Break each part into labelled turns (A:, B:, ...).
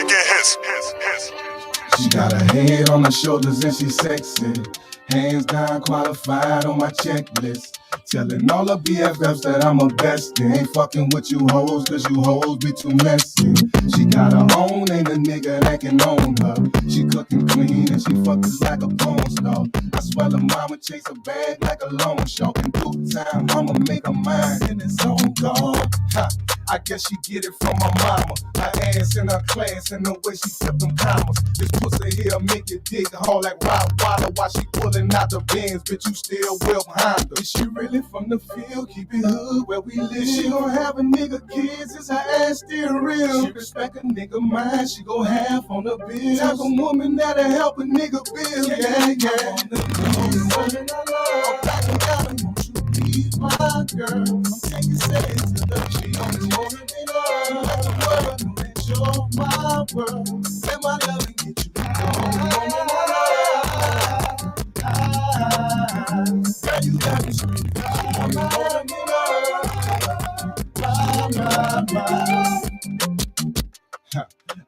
A: making hits.
B: She got her head on her shoulders and she sexy. Hands down qualified on my checklist. Telling all the BFFs that I'm a bestie. Ain't fucking with you hoes, cause you hoes be too messy. She got her own, ain't a nigga that can own her. She cooking clean and she fuck just like a porn star. I swear the mama chase a bag like a loan shark. In good time, I'ma make her mine in its own dog. Ha, I guess she get it from my mama. Her ass in her class and the way she flip them commas. This pussy here make you dig hard like Rob Water while she pulling out the bins. Bitch, you still well behind her. Is she really from the field? Keep it hood where we live. She gon' have a nigga kids, is her ass still real? She respect a nigga mind, she gon' have on the bill. Type of woman that'll help a nigga build. Yeah. I'm backing down and won't you be my girl? I'm taking seconds to the G. Only woman in love. Let the world know that you're my world. Let my love and get you. Girl, you got me screaming.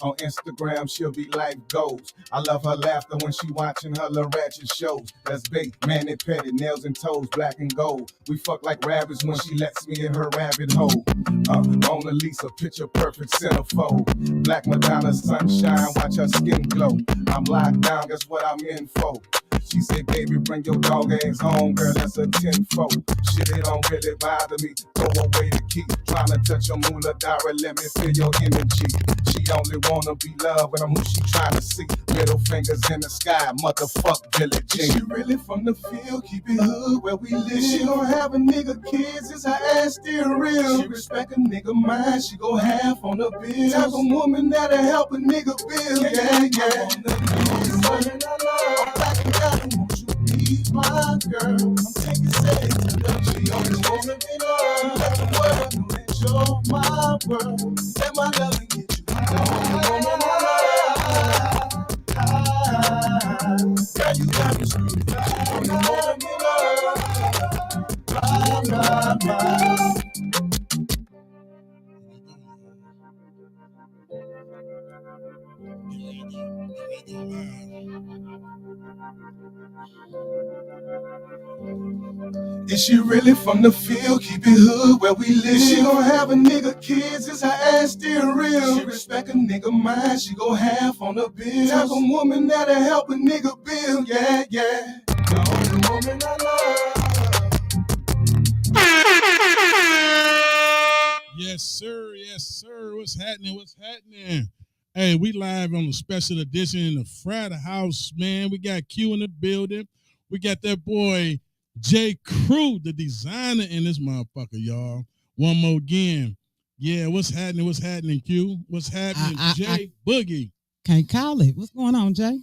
B: On Instagram, she'll be life goals. I love her laughter when she watching her little ratchet shows. That's bait, mani petty, nails and toes, black and gold. We fuck like rabbits when she lets me in her rabbit hole. Mona Lisa, picture perfect centerfold. Black Madonna, sunshine, watch her skin glow. I'm locked down, guess what I'm in for? She said, baby, bring your dog ass home, girl, that's a tenfold. Shit, it don't really bother me, throw away the key. Tryna touch your moolah dara, let me feel your energy. She only wanna be loved when I'm who she tryna see. Middle fingers in the sky, motherfuck Billie Jean. She really from the field, keep it hood where we live. She gon' have a nigga kids, is her ass still real? She respect a nigga mind, she gon' have on the bill. Type of woman that'll help a nigga build. Yeah. I'm backing down and won't you be my girl? I'm taking seconds to the G. Only woman in love. Let the world know that you're my world. Let my love and get you. Girl, you got me screaming. Only woman in love. Is she really from the field? Keep it hood where we live. She gon' have a nigga kids, is her ass still real? She respect a nigga mind, she gon' have on the bill. Type of woman that'll help a nigga build. Yeah. The only woman I love.
C: Yes, sir. What's happening? Hey, we live on a special edition of Friday House, man. We got Q in the building. We got that boy J. Crew, the designer in this motherfucker, y'all. One more again. Yeah, what's happening, Q? What's happening, Jay Boogie?
D: Can't call it. What's going on, Jay?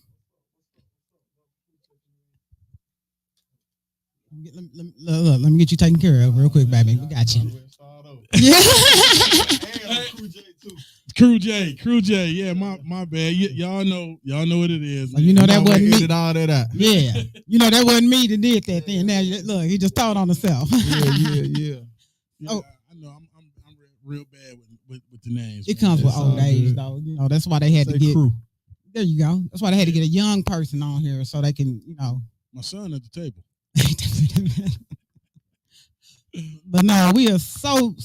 D: Let me get you taken care of real quick, baby. We got you. Yeah.
C: Crew J. Yeah, my bad. Y'all know what it is.
D: You know that wasn't me.
C: All that out.
D: Yeah, you know that wasn't me that did that thing. Now look, he just thought on himself.
C: Yeah. Oh, I know. I'm real bad with the names.
D: It comes with old age, though. You know that's why they had to get.
C: Crew.
D: There you go. That's why they had to get a young person on here so they can,
C: My son at the table.
D: But no, we are so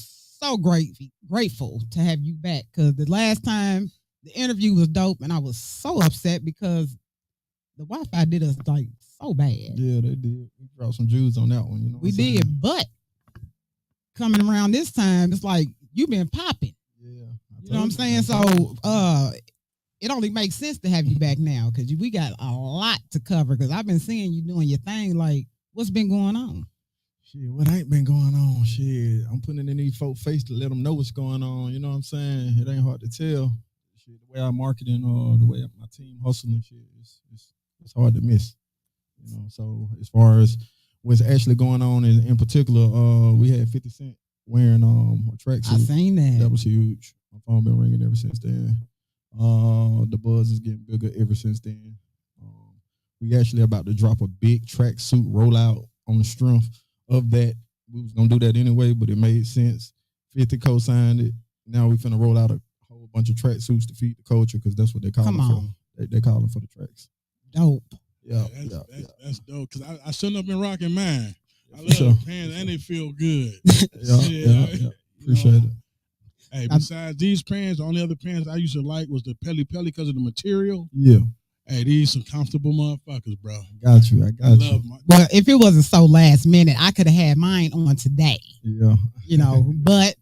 D: grateful to have you back, because the last time the interview was dope and I was so upset because the Wi-Fi did us like so bad.
E: Yeah, they did. We dropped some Jews on that one,
D: We did, but coming around this time, it's like you've been popping.
E: Yeah.
D: You know what I'm saying? So it only makes sense to have you back now, because we got a lot to cover, because I've been seeing you doing your thing. Like, what's been going on?
E: Shit, what ain't been going on? Shit, I'm putting it in these folks' face to let them know what's going on. You know what I'm saying? It ain't hard to tell. Shit, the way I marketing or the way my team hustling, shit, it's hard to miss. You know, so as far as what's actually going on in particular, we had 50 Cent wearing a tracksuit.
D: I seen that.
E: That was huge. My phone been ringing ever since then. The buzz is getting bigger ever since then. We actually about to drop a big tracksuit rollout on the strength of that. We was gonna do that anyway, but it made sense. 50 co-signed it. Now we finna roll out a whole whole bunch of track suits to feed the culture because that's what they call
D: Come
E: them
D: on.
E: for. They call them for the tracks.
D: Dope.
E: Yeah,
C: That's dope. Cause I shouldn't have been rocking mine. I love
E: sure.
C: the pants and they feel good.
E: Yeah. Appreciate it.
C: Hey, besides these pants, the only other pants I used to like was the Pelly because of the material.
E: Yeah.
C: Hey, these some comfortable motherfuckers, bro.
E: I got you.
D: Well, if it wasn't so last minute, I could have had mine on today.
E: Yeah.
D: You know, but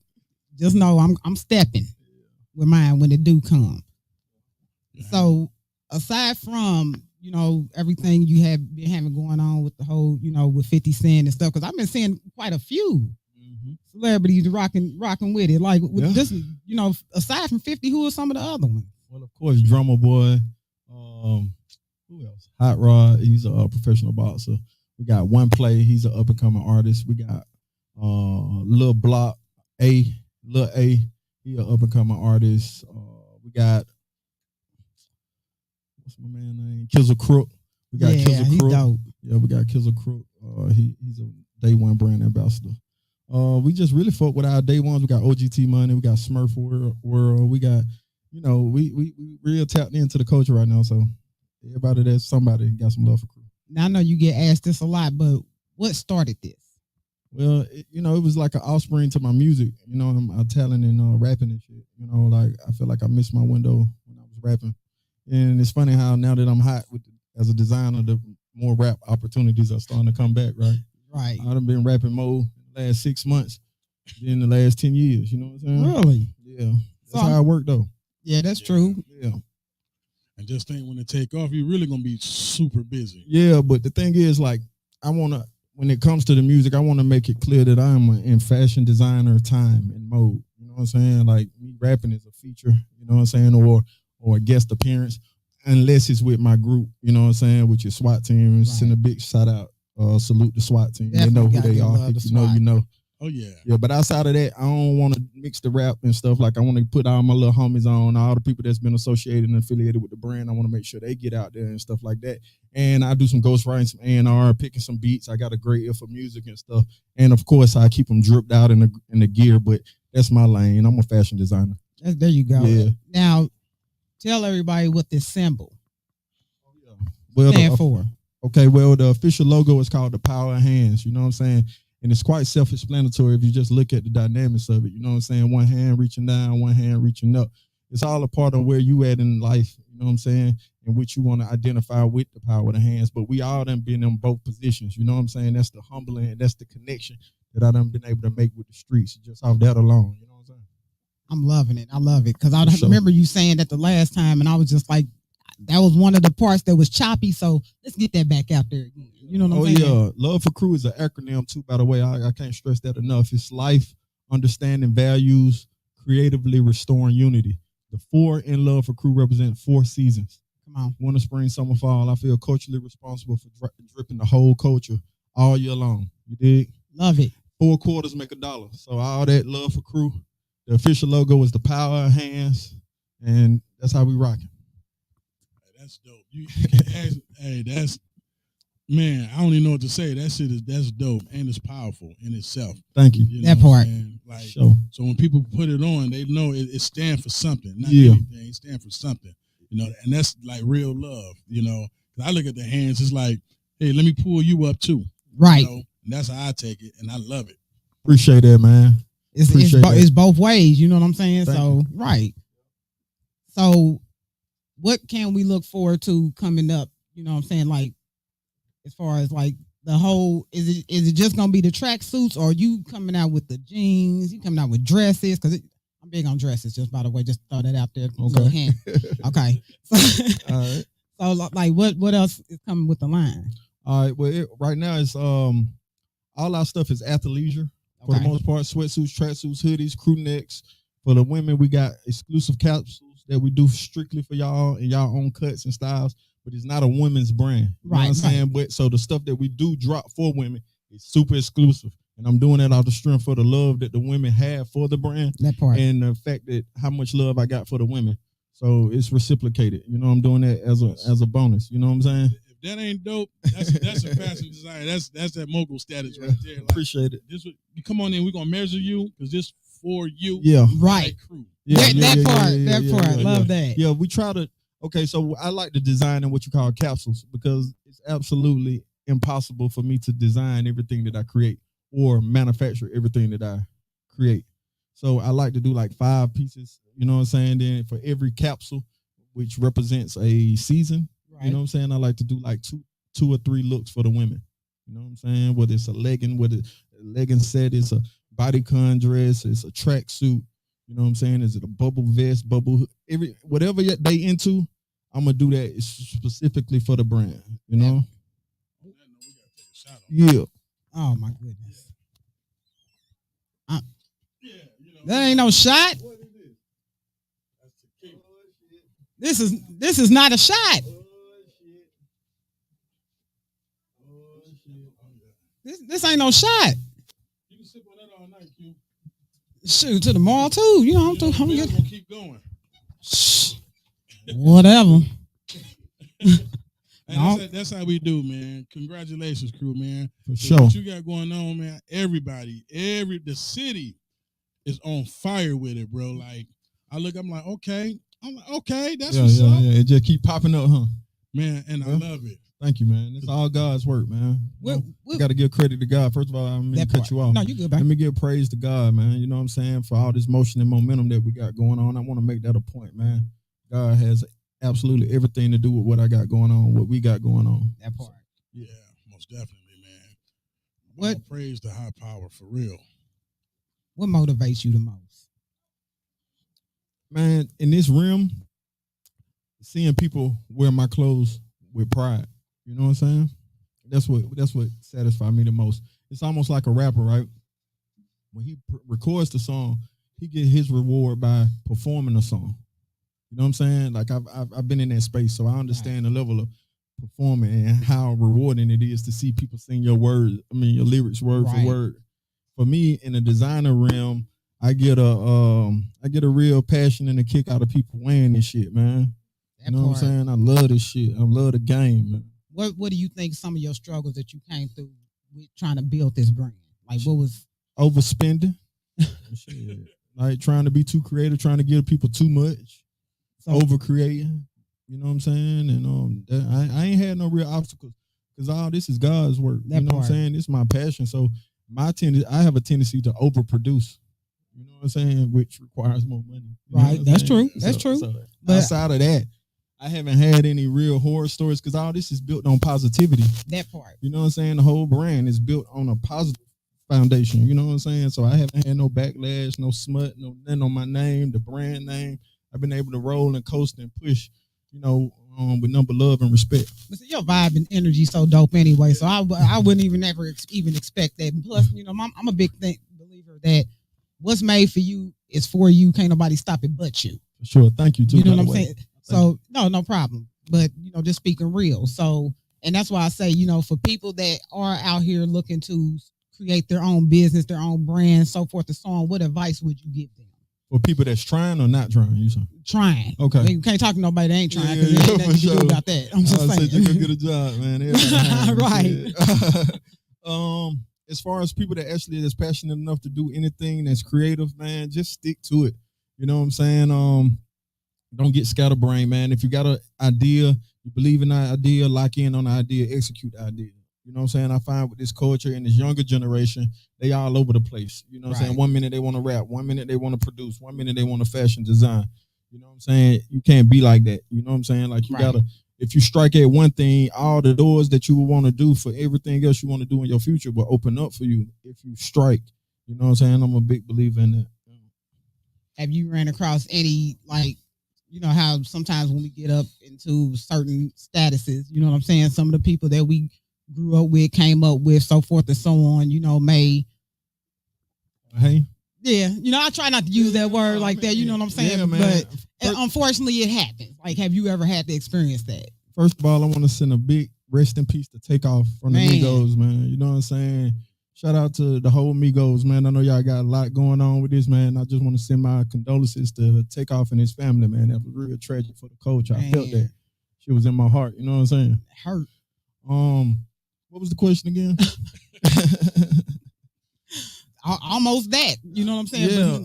D: just know I'm stepping with mine when it do come. So aside from, you know, everything you have been having going on with the whole, you know, with 50 Cent and stuff, because I've been seeing quite a few celebrities rocking with it. Like with this, you know, aside from 50, who are some of the other ones?
E: Well, of course, Drummer Boy. Who else? Hot Rod. He's a professional boxer. We got One Play. He's an up and coming artist. We got Lil Block Lil A. He an up and coming artist. We got what's my man name? Kizzle Crook. We got Kizzle Crook.
D: Dope.
E: Yeah, we got Kizzle Crook. He's a day one brand ambassador. We just really fuck with our day ones. We got OGT Money. We got Smurf World. We got, you know, we real tapped into the culture right now. So everybody that's somebody got some love for crew.
D: Now I know you get asked this a lot, but what started this?
E: Well, it was like an offspring to my music. You know, my talent in rapping and shit. You know, like I feel like I missed my window when I was rapping. And it's funny how now that I'm hot as a designer, the more rap opportunities are starting to come back, right?
D: Right.
E: I've been rapping more last 6 months than the last 10 years. You know what I'm saying?
D: Really?
E: Yeah. That's how I work though.
D: Yeah, that's true.
E: Yeah.
C: And just think when it take off, you're really gonna be super busy.
E: Yeah, but the thing is, like, when it comes to the music, I want to make it clear that I'm in fashion designer time and mode. You know what I'm saying? Like me rapping is a feature, you know what I'm saying, or a guest appearance, unless it's with my group, you know what I'm saying, with your SWAT team. Right. Send a big shout out. Salute the SWAT team.
D: Definitely
E: they know who they are. If you know, you know.
C: Oh yeah.
E: Yeah, but outside of that, I don't want to mix the rap and stuff. Like I want to put all my little homies on, all the people that's been associated and affiliated with the brand. I want to make sure they get out there and stuff like that. And I do some ghostwriting, some A&R, picking some beats. I got a great ear for music and stuff. And of course, I keep them dripped out in the gear. But that's my lane. I'm a fashion designer.
D: There you go.
E: Yeah.
D: Now, tell everybody what this symbol
E: stand
D: for.
E: Okay, well, the official logo is called the Power of Hands. You know what I'm saying? And it's quite self-explanatory if you just look at the dynamics of it. You know what I'm saying? One hand reaching down, one hand reaching up. It's all a part of where you at in life, you know what I'm saying, and which you want to identify with the power of the hands. But we all done been in both positions, you know what I'm saying? That's the humbling, and that's the connection that I done been able to make with the streets, just off that alone, you know what I'm saying?
D: I'm loving it. I love it. Because I remember you saying that the last time, and I was just like, that was one of the parts that was choppy, so let's get that back out there again. You know what I'm saying? Oh, yeah.
E: Love for Crew is an acronym, too, by the way. I can't stress that enough. It's life, understanding values, creatively restoring unity. The 4 in Love for Crew represent 4 seasons.
D: Come on.
E: Winter, spring, summer, fall. I feel culturally responsible for dripping the whole culture all year long. You dig?
D: Love it.
E: 4 quarters make $1. So all that Love for Crew. The official logo is the Power of Hands, and that's how we rock it.
C: That's dope. You can ask, hey, that's, man, I don't even know what to say. That's dope, and it's powerful in itself.
E: Thank you.
C: You know
D: that part.
C: Like,
E: sure.
C: So when people put it on, they know it stands for something. Not anything. It stands for something. You know, and that's like real love. You know, I look at the hands. It's like, hey, let me pull you up too.
D: Right.
C: You know? And that's how I take it, and I love it.
E: Appreciate that, man.
D: It's both ways. You know what I'm saying?
E: Thank
D: you.
E: Right.
D: So what can we look forward to coming up? You know what I'm saying? Like, as far as like the whole, is it just gonna be the track suits, or you coming out with the jeans? You coming out with dresses? Because I'm big on dresses. Just by the way, just throw that out there.
E: Okay.
D: Okay.
E: All right.
D: So like, what else is coming with the line?
E: All right. Well, right now it's all our stuff is athleisure for the most part. Sweatsuits, tracksuits, hoodies, crew necks. For the women, we got exclusive capsules that we do strictly for y'all and y'all own cuts and styles. But it's not a women's brand. You know what I'm saying? But so the stuff that we do drop for women is super exclusive. And I'm doing that out the strength for the love that the women have for the brand.
D: That part.
E: And the fact that how much love I got for the women. So it's reciprocated. You know, I'm doing that as a bonus. You know what I'm saying?
C: If that ain't dope, that's a fashion designer. That's that mogul status right there. Like,
E: appreciate it.
C: You come on in, we're gonna measure you because this for you.
E: Yeah.
D: Right.
C: Crew.
D: That part. Love that.
E: Yeah, we try to. Okay, so I like to design in what you call capsules because it's absolutely impossible for me to design everything that I create or manufacture everything that I create. So I like to do like 5 pieces, you know what I'm saying? Then for every capsule, which represents a season, you know what I'm saying? I like to do like two or 3 looks for the women. You know what I'm saying? Whether it's a legging, whether a legging set, it's a bodycon dress, it's a tracksuit. You know what I'm saying? Is it a bubble vest, whatever they into, I'm gonna do that specifically for the brand. You know? Yeah.
D: Oh my goodness. That ain't no shot. This is not a shot. This ain't no shot.
C: You can sip on that all night, Q.
D: Shoot, to the mall too. You know, I'm
C: gonna keep going.
D: Whatever.
C: And that's how we do, man. Congratulations, crew, man.
E: For sure.
C: What you got going on, man? Everybody, the city is on fire with it, bro. Like, I'm like, okay. That's what's up.
E: Yeah. It just keep popping up, huh?
C: Man, and I love it.
E: Thank you, man. It's all God's work, man. We got to give credit to God. First of all, I'm going to cut you off.
D: No, you good, man.
E: Let me give praise to God, man. You know what I'm saying? For all this motion and momentum that we got going on. I want to make that a point, man. God has absolutely everything to do with what I got going on, what we got going on.
D: That part.
C: Yeah, most definitely, man. What? Praise the high power, for real.
D: What motivates you the most?
E: Man, in this realm, seeing people wear my clothes with pride. You know what I'm saying? That's what satisfies me the most. It's almost like a rapper, right? When he records the song, he get his reward by performing the song. You know what I'm saying? Like I've been in that space, so I understand the level of performing and how rewarding it is to see people sing your lyrics word for word. For me, in the designer realm, I get a real passion and a kick out of people wearing this shit, man. You know what I'm saying? I love this shit. I love the game, man.
D: What do you think some of your struggles that you came through with trying to build this brand? Like, what was
E: overspending? Shit. Like trying to be too creative, trying to give people too much, over creating. You know what I'm saying? And I ain't had no real obstacles because all this is God's work. You know what I'm saying? It's my passion. So I have a tendency to overproduce. You know what I'm saying? Which requires more money.
D: Right. That's true. That's true.
E: But outside of that, I haven't had any real horror stories because all this is built on positivity.
D: That part.
E: You know what I'm saying? The whole brand is built on a positive foundation. You know what I'm saying? So I haven't had no backlash, no smut, nothing on my name, the brand name. I've been able to roll and coast and push, with nothing but love and respect.
D: But your vibe and energy so dope anyway. So I wouldn't even expect that. And plus, I'm a big believer that what's made for you is for you. Can't nobody stop it but you.
E: Sure. Thank you too.
D: You know what I'm saying? So no problem. But just speaking real. So, and that's why I say, for people that are out here looking to create their own business, their own brand, so forth and so on, what advice would you give them?
E: For people that's trying or not trying, you say?
D: Trying.
E: Okay.
D: You can't talk to nobody that ain't trying because there ain't nothing to do about that. I'm just saying.
E: You can get a job, man.
D: Right.
E: As far as people that actually is passionate enough to do anything that's creative, man, just stick to it. You know what I'm saying? Don't get scatterbrained, man. If you got an idea, you believe in that idea, lock in on the idea, execute the idea. You know what I'm saying? I find with this culture and this younger generation, they all over the place. You know what I'm saying? 1 minute they want to rap, 1 minute they want to produce, 1 minute they want to fashion design. You know what I'm saying? You can't be like that. You know what I'm saying? Like you gotta, if you strike at one thing, all the doors that you would want to do for everything else you want to do in your future will open up for you if you strike. You know what I'm saying? I'm a big believer in that.
D: Have you ran across any, like, how sometimes when we get up into certain statuses, you know what I'm saying? Some of the people that we grew up with, came up with, so forth and so on, may.
E: Hey.
D: Yeah. I try not to use that word like that, you know what I'm saying? Yeah, but unfortunately it happens. Like, have you ever had to experience that?
E: First of all, I want to send a big rest in peace to Takeoff from the Migos, man. You know what I'm saying? Shout out to the whole Migos, man. I know y'all got a lot going on with this, man. I just want to send my condolences to Takeoff and his family, man. That was real tragic for the culture. I felt that. She was in my heart. You know what I'm saying?
D: It hurt.
E: What was the question again?
D: Almost that. You know what I'm saying?
E: Yeah.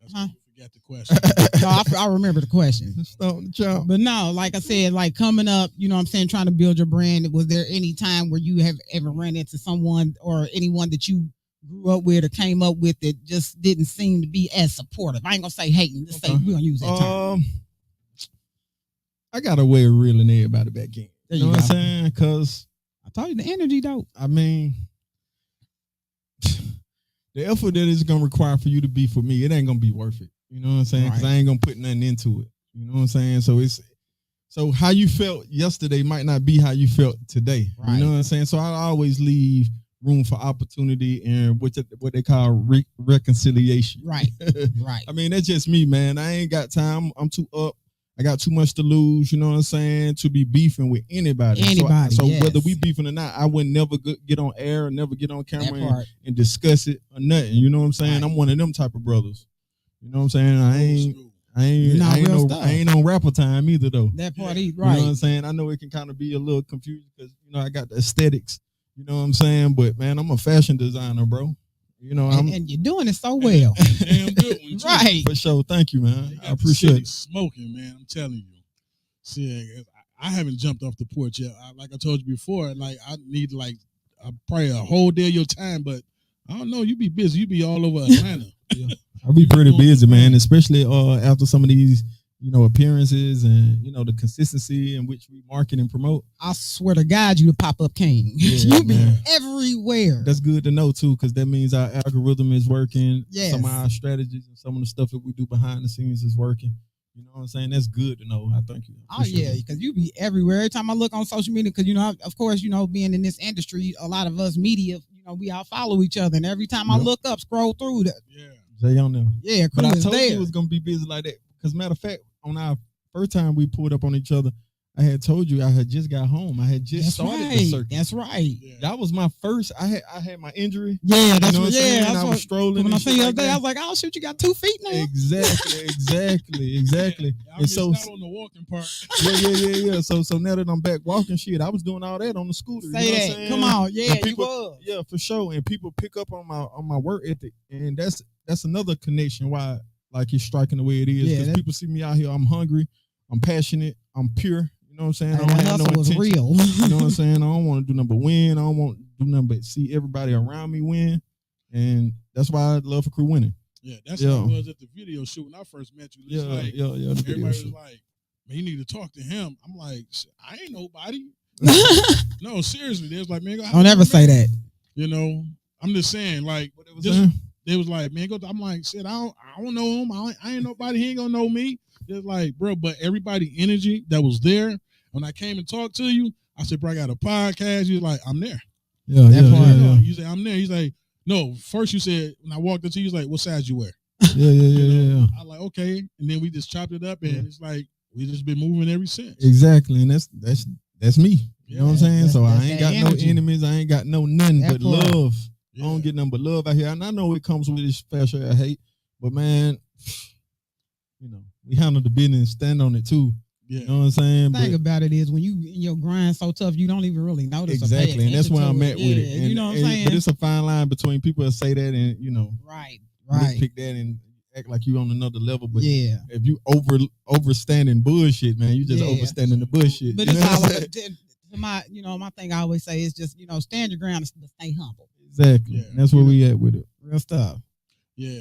C: That's what we forgot the question.
D: No, I remember the question.
E: Stone the chop.
D: But no, like I said, like coming up, you know what I'm saying, trying to build your brand, was there any time where you have ever ran into someone or anyone that you grew up with or came up with that just didn't seem to be as supportive? I ain't gonna say hating, just say we're gonna use that term.
E: I got a way of reeling everybody back in. You know what I'm saying? Because
D: I told you the energy, though.
E: I mean, the effort that it's gonna require for you to be for me, it ain't gonna be worth it. You know what I'm saying? Because I ain't gonna put nothing into it. You know what I'm saying? So how you felt yesterday might not be how you felt today. Right. You know what I'm saying? So I always leave room for opportunity and what they call reconciliation.
D: Right. Right.
E: I mean, that's just me, man. I ain't got time. I'm too up. I got too much to lose, you know what I'm saying, to be beefing with anybody. So yes. Whether we beefing or not, I would never get on air or never get on camera and discuss it or nothing. You know what I'm saying? Right. I'm one of them type of brothers. You know what I'm saying? I ain't on rapper time either, though.
D: That part, right. You
E: know what I'm saying? I know it can kind of be a little confusing because, you know, I got the aesthetics. You know what I'm saying? But, man, I'm a fashion designer, bro. You know,
D: and you're doing it so well.
C: Damn good one, too.
D: Right.
E: For sure. Thank you, man. I appreciate it.
C: Smoking, man. I'm telling you. See, I haven't jumped off the porch yet. Like I told you before, like I need probably a whole day of your time, but I don't know. You be busy. You be all over Atlanta.
E: Yeah. I be pretty busy, man, especially after some of these, you know, appearances and, you know, the consistency in which we market and promote.
D: I swear to God, you the pop-up king.
E: Yeah,
D: you be everywhere.
E: That's good to know, too, because that means our algorithm is working.
D: Yes.
E: Some of our strategies and some of the stuff that we do behind the scenes is working. You know what I'm saying? That's good to know. I thank you.
D: Oh, yeah, because you be everywhere. Every time I look on social media, because, you know, of course, you know, being in this industry, a lot of us media, you know, we all follow each other. And every time I look up, scroll through that.
C: Yeah.
E: Jay on there.
D: Yeah,
E: but I told you it was going to be busy like that. Because matter of fact, on our first time we pulled up on each other, I had told you I had just got home. I had just started the circuit.
D: That's right.
E: Yeah. That was my first. I had my injury.
D: Yeah, that's
E: what. Yeah, I was strolling.
D: When I seen you the other day, I was like, "Oh shoot, you got 2 feet now."
E: Exactly.
C: Yeah, I missed out on the walking part.
E: Yeah. So now that I'm back walking, shit, I was doing all that on the scooter.
D: Say
E: you know
D: that.
E: What I'm
D: Come on, yeah,
E: people,
D: you was.
E: Yeah, for sure. And people pick up on my work ethic, and that's another connection why like it's striking the way it is. Because people see me out here. I'm hungry. I'm passionate. I'm pure. You know what I'm saying? I don't have no intention.
D: Real.
E: You know what I'm saying? I don't want to do nothing but win. I don't want to do nothing but see everybody around me win. And that's why I love for crew winning.
C: Yeah, that's how it was at the video shoot when I first met you. Everybody was like, man, you need to talk to him. I'm like, I ain't nobody. No, seriously. They was like, man,
D: don't ever say that.
C: You know, I'm just saying, like, they was like, man, I'm like, shit, I don't know him. I ain't nobody. He ain't gonna know me. Just like, bro, but everybody energy that was there when I came and talked to you, I said, bro, I got a podcast. You was like, I'm there.
E: Yeah.
C: You say, I'm there. He's like, no, first you said, when I walked into you, he's like, what size you wear?
E: Yeah.
C: I like, okay. And then we just chopped it up and it's like, we just been moving ever since.
E: Exactly. And that's me. You know what I'm saying? So I ain't got no enemies. I ain't got no nothing but love. Yeah. I don't get nothing but love out here. And I know it comes with this fair share of hate, but man, you know, we handle the business and stand on it too. Yeah. You know what I'm saying?
D: The thing about it is when you in your grind so tough, you don't even really notice.
E: Exactly, and that's where I'm at with it. And,
D: you know what I'm saying?
E: But it's a fine line between people that say that and, you know,
D: right.
E: Pick that and act like you on another level. But if you overstanding bullshit, man, you just overstanding the bullshit.
D: But it's all my thing I always say is just, you know, stand your ground and stay humble.
E: Exactly. Yeah. That's where we at with it.
D: Real stuff.
C: Yeah.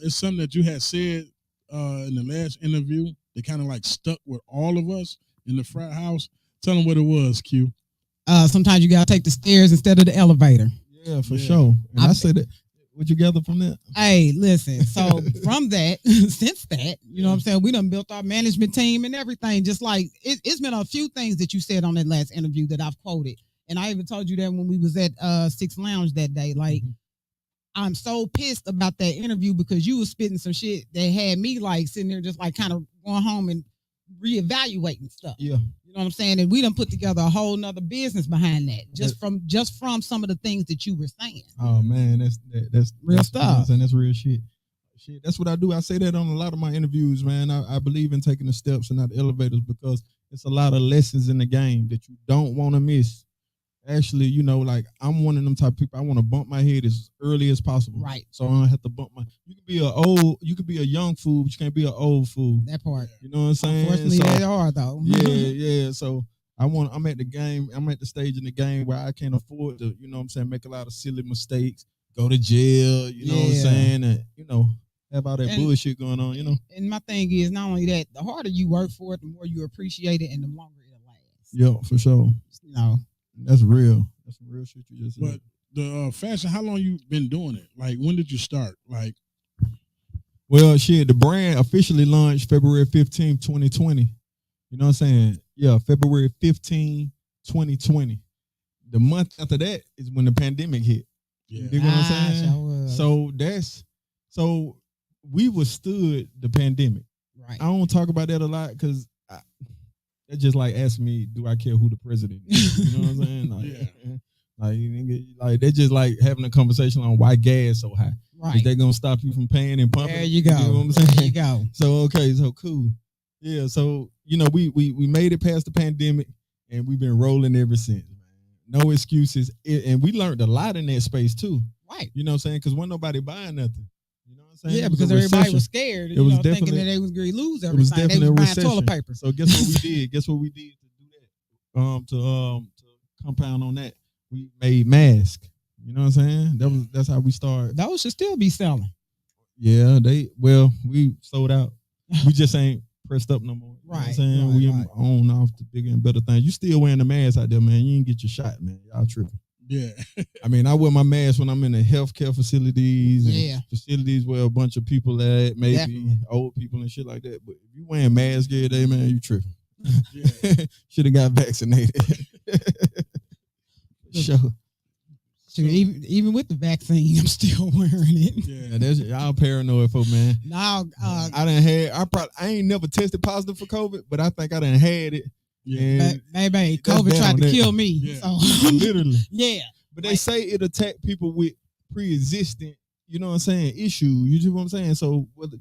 C: It's something that you had said in the last interview that kind of like stuck with all of us in the frat house. Tell them what it was, Q.
D: Sometimes you gotta take the stairs instead of the elevator.
E: Yeah, for sure. And I said that. What you gather from that?
D: Hey, listen. So from that, since that, you know what I'm saying, we done built our management team and everything. Just like it's been a few things that you said on that last interview that I've quoted, and I even told you that when we was at Six Lounge that day. Like, I'm so pissed about that interview because you was spitting some shit that had me like sitting there just like kind of going home and reevaluating stuff.
E: Yeah.
D: You know what I'm saying? And we done put together a whole nother business behind that. Just from some of the things that you were saying.
E: Oh man, that's
D: real stuff.
E: And that's real shit. Shit, that's what I do. I say that on a lot of my interviews, man. I believe in taking the steps and not the elevators because it's a lot of lessons in the game that you don't want to miss actually, like I'm one of them type of people. I want to bump my head as early as possible.
D: Right.
E: So I don't have to bump my. You could be a young fool, but you can't be an old fool.
D: That part.
E: You know what I'm saying?
D: Unfortunately, they are though.
E: Yeah. So I'm at the game. I'm at the stage in the game where I can't afford to, make a lot of silly mistakes, go to jail. You know what I'm saying? And have all that bullshit going on.
D: And my thing is, not only that, the harder you work for it, the more you appreciate it, and the longer it'll last.
E: Yeah, for sure. That's real. That's some real shit you just said.
C: But the fashion, how long you been doing it? Like, when did you start? Like,
E: well, shit, the brand officially launched February 15th, 2020. You know what I'm saying? Yeah, February 15, 2020. The month after that is when the pandemic hit.
C: Yeah.
E: You know what I'm saying? So we withstood the pandemic.
D: Right.
E: I don't talk about that a lot because that's just like asking me, do I care who the president is? You know what I'm saying? Like they're just like having a conversation on why gas so high.
D: Right.
E: Is they gonna stop you from paying and pumping?
D: There you go.
E: You know what I'm saying?
D: There you go.
E: So cool. Yeah, so we made it past the pandemic and we've been rolling ever since. No excuses. And we learned a lot in that space too.
D: Right.
E: You know what I'm saying? Because wasn't nobody buying nothing. You know what I'm saying?
D: Yeah, because everybody was scared. Thinking that they was going to lose everything. They was buying toilet paper.
E: So guess what we did? Guess what we did to do that? To compound on that, we made masks. You know what I'm saying? That's how we started.
D: Those should still be selling.
E: Yeah, we sold out. We just ain't pressed up no more. You know what I'm saying? We on off to bigger and better things. You still wearing the mask out there, man. You didn't get your shot, man. Y'all tripping.
C: Yeah.
E: I mean, I wear my mask when I'm in the healthcare facilities and facilities where a bunch of people at, maybe old people and shit like that. But if you wearing masks every day, man, you tripping. Yeah. Should have got vaccinated. Sure.
D: Even with the vaccine, I'm still wearing it.
E: Yeah, that's y'all paranoid folk, man.
D: No,
E: I ain't never tested positive for COVID, but I think I done had it.
D: Yeah, maybe COVID tried to kill me.
E: Yeah.
D: So.
E: Literally.
D: Yeah,
E: but they say it attack people with pre-existing, you know what I'm saying, issues. You know what I'm saying? So whether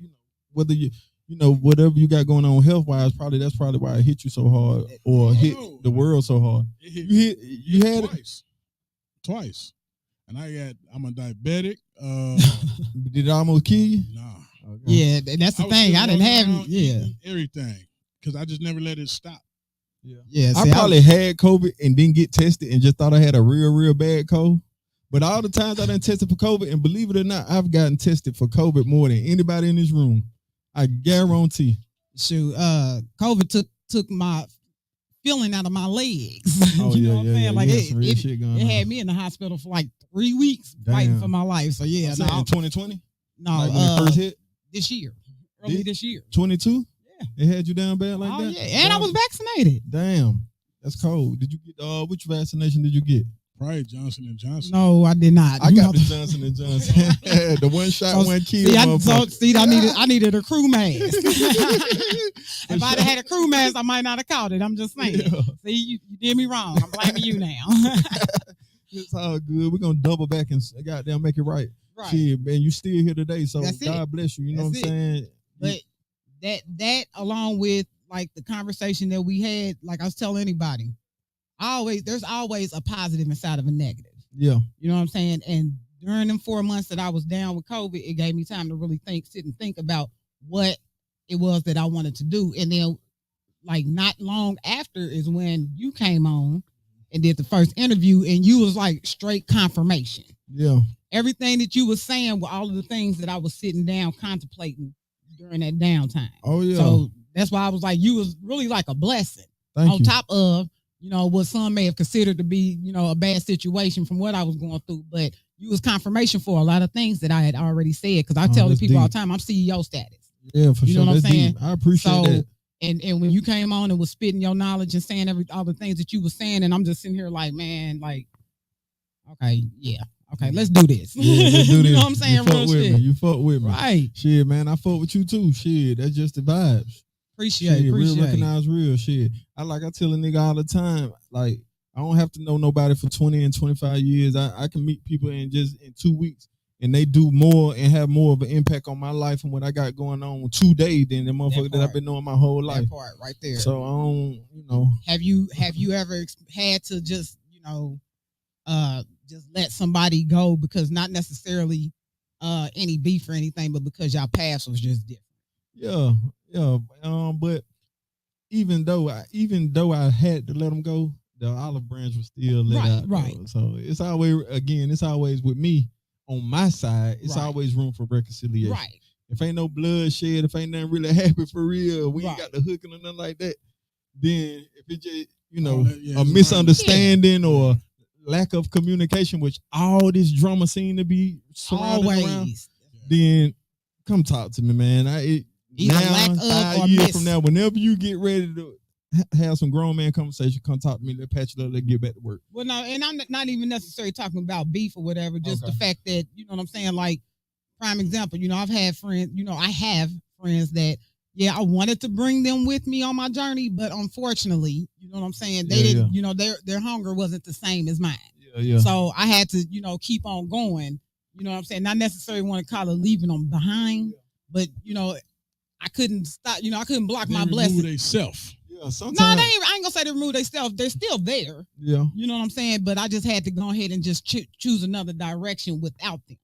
E: you whatever you got going on health wise, that's probably why it hit you so hard or hit the world so hard. You had
C: twice. And I'm a diabetic.
E: Did it almost kill you?
C: Nah.
D: Okay. Yeah, that's the thing. I didn't have
C: everything because I just never let it stop.
E: Yeah. I probably had COVID and didn't get tested and just thought I had a real bad cold. But all the times I done tested for COVID, and believe it or not, I've gotten tested for COVID more than anybody in this room. I guarantee.
D: Shoot, COVID took my feeling out of my legs.
E: Oh,
D: you know what I'm saying? Like
E: it
D: had me in the hospital for like 3 weeks fighting for my life. So yeah,
E: in 2020?
D: No,
E: like when it first hit?
D: This year. Early this year.
E: 22?
D: Yeah.
E: It had you down bad like that?
D: Yeah. And I was vaccinated.
E: Damn. That's cold. Did you get which vaccination did you get?
C: Probably Johnson & Johnson.
D: No, I did not.
E: I got the Johnson & Johnson. The one shot, one kill.
D: I needed a crew mask. If I'd have had a crew mask, I might not have caught it. I'm just saying. Yeah. See, you did me wrong. I'm blaming you now.
E: It's all good. We're gonna double back and goddamn make it right.
D: Right.
E: Shit, man, you still here today, so God bless you. You know what I'm saying?
D: But that along with like the conversation that we had, like I was telling anybody, there's always a positive inside of a negative.
E: Yeah.
D: You know what I'm saying? And during them 4 months that I was down with COVID, it gave me time to really sit and think about what it was that I wanted to do. And then like not long after is when you came on and did the first interview, and you was like straight confirmation.
E: Yeah.
D: Everything that you was saying were all of the things that I was sitting down contemplating during that downtime.
E: Oh yeah.
D: So that's why I was like, you was really like a blessing.
E: Thank you.
D: On top of, what some may have considered to be, a bad situation from what I was going through, but you was confirmation for a lot of things that I had already said. Because I tell the people all the time, I'm CEO status.
E: Yeah, for sure.
D: You know what I'm saying?
E: Deep. I appreciate that.
D: And when you came on and was spitting your knowledge and saying all the things that you were saying, and I'm just sitting here like, man, like, okay, let's do this.
E: Yeah, let's do this.
D: You know what I'm saying? Real shit.
E: You fuck with me.
D: Right.
E: Shit, man, I fuck with you too. Shit, that's just the vibes.
D: Appreciate.
E: Real recognize real shit. I tell a nigga all the time, like, I don't have to know nobody for 20 and 25 years. I can meet people in 2 weeks and they do more and have more of an impact on my life and what I got going on today than the motherfucker that I've been knowing my whole life.
D: That part right there.
E: So I don't,
D: Have you ever had to just, just let somebody go because not necessarily any beef or anything, but because y'all paths was just different.
E: Yeah. But even though I had to let them go, the olive branch was still let out.
D: Right.
E: So it's always with me on my side. It's always room for reconciliation.
D: Right.
E: If ain't no bloodshed, if ain't nothing really happy for real, we ain't got the hooking or nothing like that. Then if it just a misunderstanding or lack of communication, which all this drama seem to be surrounded around, then come talk to me, man. Now, 5 years from now, whenever you get ready to have some grown man conversation, come talk to me. Let's patch it up. Let's get back to work.
D: Well, no, and I'm not even necessarily talking about beef or whatever. Just the fact that, you know what I'm saying? Like, prime example, I've had friends, I have friends that, I wanted to bring them with me on my journey, but unfortunately, you know what I'm saying? They didn't, their hunger wasn't the same as mine.
E: Yeah.
D: So I had to, keep on going. You know what I'm saying? Not necessarily want to call it leaving them behind, but, I couldn't stop, I couldn't block my blessings.
C: Remove themselves.
E: Yeah, sometimes.
D: No, I ain't gonna say they remove themselves. They're still there.
E: Yeah.
D: You know what I'm saying? But I just had to go ahead and just choose another direction without them.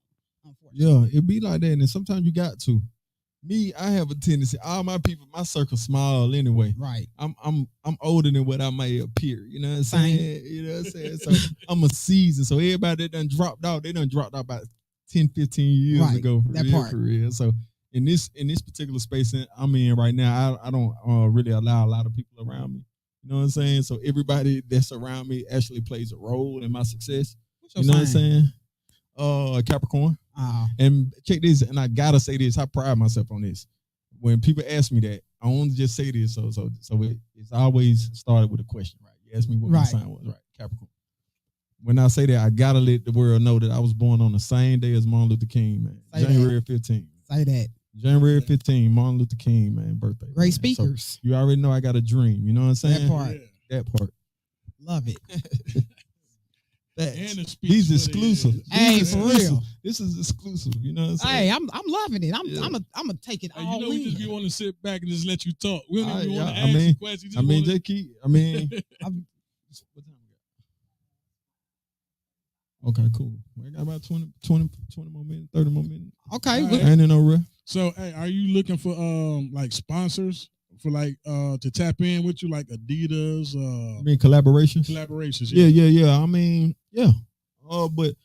E: Yeah, it be like that, and sometimes you got to. Me, I have a tendency. All my people, my circle small anyway.
D: Right.
E: I'm older than what I may appear. You know what I'm saying? You know what I'm saying? So I'm a seasoned. So everybody that done dropped out, they done dropped out about 10, 15 years ago. For real. So in this particular space I'm in right now, I don't really allow a lot of people around me. You know what I'm saying? So everybody that's around me actually plays a role in my success. You know what I'm saying? Capricorn. And check this, and I gotta say this. I pride myself on this. When people ask me that, I only just say this. So it's always started with a question, right? You asked me what my sign was, right? Capricorn. When I say that, I gotta let the world know that I was born on the same day as Martin Luther King, man. January 15th.
D: Say that.
E: January 15th, Martin Luther King, man, birthday.
D: Great speakers.
E: So you already know I got a dream. You know what I'm saying?
D: That part. Love it.
E: He's exclusive.
D: Hey, for real.
E: This is exclusive. You know what I'm saying?
D: Hey, I'm loving it. I'm gonna take it all in.
C: We just want to sit back and just let you talk. We don't even want to
E: ask
C: you questions.
E: What time we got? Okay, cool. I got about 20 more minutes, 30 more minutes.
D: Okay.
E: Right. Ain't in no rush.
C: So, hey, are you looking for like sponsors for like to tap in with you, like Adidas?
E: I mean collaborations. Yeah. I mean, yeah. But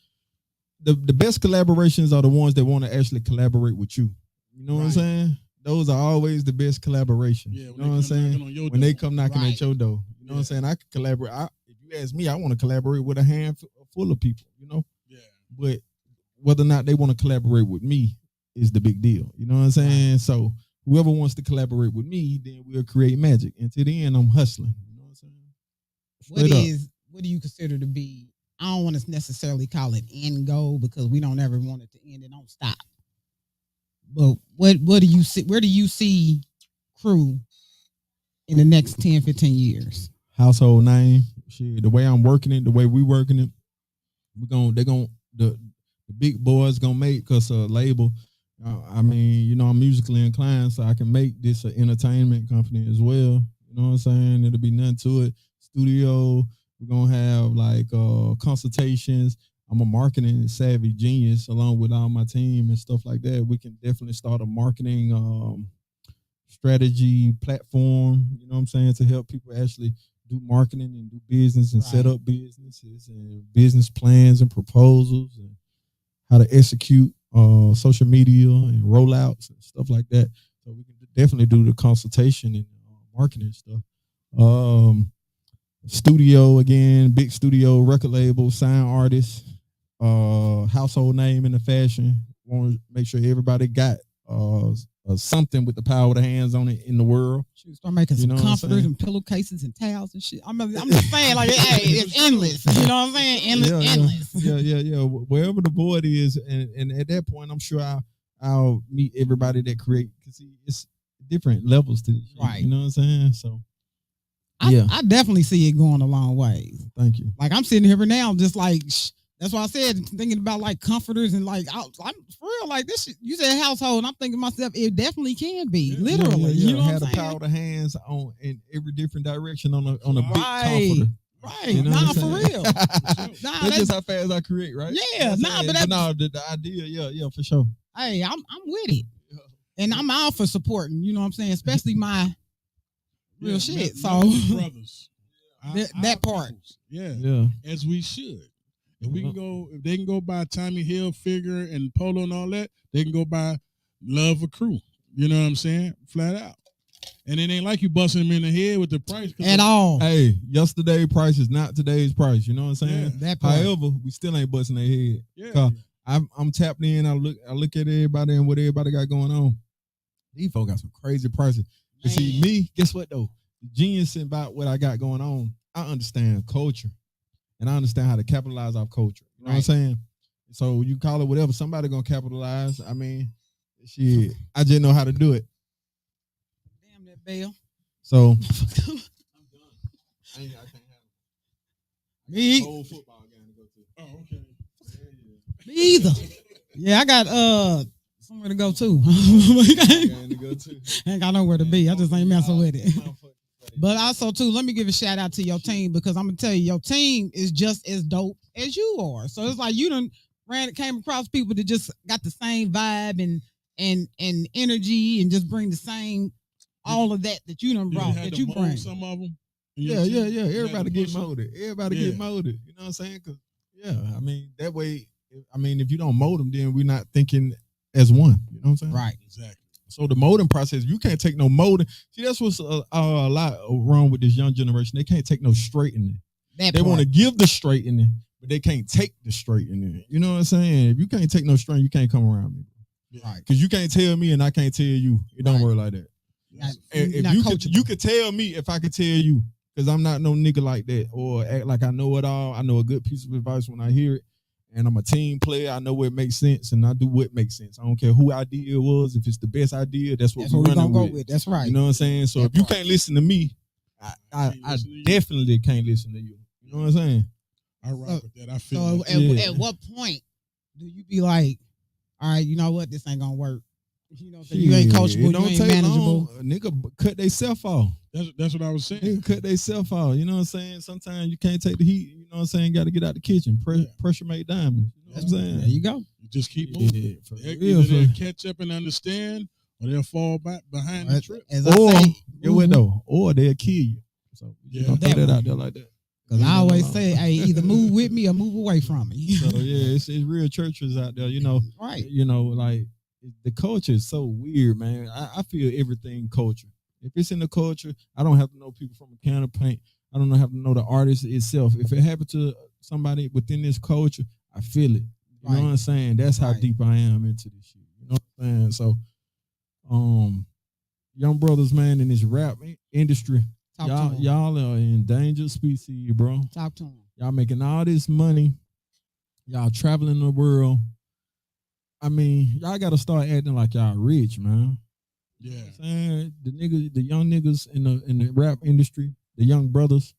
E: the best collaborations are the ones that want to actually collaborate with you. You know what I'm saying? Those are always the best collaborations. Yeah, you know what I'm saying? When they come knocking at your door. You know what I'm saying? I could collaborate. If you ask me, I want to collaborate with a handful of people, Yeah. But whether or not they want to collaborate with me is the big deal. You know what I'm saying? Right. So whoever wants to collaborate with me, then we'll create magic. Until the end, I'm hustling. You know what I'm
D: saying? What do you consider to be, I don't want to necessarily call it end goal because we don't ever want it to end and don't stop. But what do you see? Where do you see Crew in the next 10, 15 years?
E: Household name. Shit, the way I'm working it, the way we working it, the big boys gonna make us a label. I mean, I'm musically inclined, so I can make this an entertainment company as well. You know what I'm saying? It'll be nothing to it. Studio, we're gonna have like consultations. I'm a marketing savvy genius along with all my team and stuff like that. We can definitely start a marketing strategy platform, you know what I'm saying, to help people actually do marketing and do business and set up businesses and business plans and proposals and how to execute social media and rollouts and stuff like that. So we can definitely do the consultation and marketing stuff. Studio again, big studio, record label, sign artist, household name in the fashion. Want to make sure everybody got something with the power of the hands on it in the world.
D: She start making some comforters and pillowcases and towels and shit. I'm just saying, like, hey, it's endless. You know what I'm saying? Endless.
E: Yeah. Wherever the void is, and at that point, I'm sure I'll meet everybody that create, because it's different levels to this. Right. You know what I'm saying? So.
D: I definitely see it going a long way.
E: Thank you.
D: Like I'm sitting here now, just like that's why I said thinking about like comforters and like I'm for real like this. You said household, and I'm thinking to myself, it definitely can be literally.
E: Yeah.
D: You know
E: have the power of the hands on in every different direction on a big comforter.
D: Right.
E: You know what
D: Nah,
E: I'm
D: for
E: saying?
D: real.
E: That's just how fast I create, right?
D: Yeah,
E: You know what I'm
D: but
E: saying? No, the idea, yeah, for sure.
D: hey, I'm with it. And I'm all for supporting, you know what I'm saying? Especially my real shit. So
C: brothers.
D: that part.
C: Peoples. Yeah.
E: Yeah.
C: As we should. If they can go by Tommy Hill figure and Polo and all that, they can go by Love a Crew. You know what I'm saying? Flat out. And it ain't like you busting them in the head with the price.
D: At all.
E: Hey, yesterday's price is not today's price. You know what I'm saying?
C: Yeah.
D: That part.
E: However, we still ain't busting their head.
C: Yeah.
E: I'm tapped in. I look at everybody and what everybody got going on. These folks got some crazy prices. You see, me, guess what though? The genius about what I got going on, I understand culture. And I understand how to capitalize off culture. You know what I'm saying? So you call it whatever, somebody gonna capitalize. I mean, shit. I just know how to do it.
D: Damn that bell.
E: So
C: I'm done. I can't have it.
D: Me,
E: whole football game to go to.
C: Oh, okay.
D: me either. Yeah, I got somewhere to go too.
E: Game to go to.
D: Ain't got nowhere to be. I just ain't messing with it. But also too, let me give a shout out to your team because I'm gonna tell you, your team is just as dope as you are. So it's like you done came across people that just got the same vibe and energy and just bring the same all of that you done brought that you bring.
C: Some of them.
E: Yeah. Everybody get molded. Everybody get molded. You know what I'm saying? Cause I mean that way. I mean, if you don't mold them, then we're not thinking as one. You know what I'm saying?
D: Right.
C: Exactly.
E: So the molding process, you can't take no molding. See, that's what's a lot wrong with this young generation. They can't take no straightening. They want to give the straightening, but they can't take the straightening. You know what I'm saying? If you can't take no strain, you can't come around me.
D: Right.
E: Because you can't tell me and I can't tell you. It don't work like that. If you could tell me if I could tell you, because I'm not no nigga like that or act like I know it all. I know a good piece of advice when I hear it. And I'm a team player. I know what makes sense, and I do what makes sense. I don't care who idea it was. If it's the best idea, that's what we're gonna go with.
D: That's right.
E: You know what I'm saying? So if you can't listen to me, I definitely can't listen to you. You know what I'm saying?
C: I rock with that. I feel.
D: At what point do you be like, all right, you know what, this ain't gonna work? You know, you ain't coachable, you ain't manageable.
E: Nigga cut they self off.
C: That's what I was saying.
E: Nigga cut they self off. You know what I'm saying? Sometimes you can't take the heat. You know what I'm saying? Got to get out the kitchen. Pressure make diamonds. You know what I'm saying?
D: There you go.
C: You just keep moving. They'll catch up and understand, or they'll fall back behind the trip.
E: Or they'll kill you. So throw that out there like that.
D: Because I always say, hey, either move with me or move away from me.
E: So it's real churches out there. You know,
D: right?
E: You know, like the culture is so weird, man. I feel everything culture. If it's in the culture, I don't have to know people from a can of paint. I don't have to know the artist itself. If it happened to somebody within this culture, I feel it. You know what I'm saying? That's how deep I am into this shit. You know what I'm saying? So, young brothers, man, in this rap industry, y'all are endangered species, bro.
D: Talk to them.
E: Y'all making all this money. Y'all traveling the world. I mean, y'all got to start acting like y'all rich, man.
C: Yeah,
E: you know what I'm saying? The young niggas in the rap industry, the young brothers,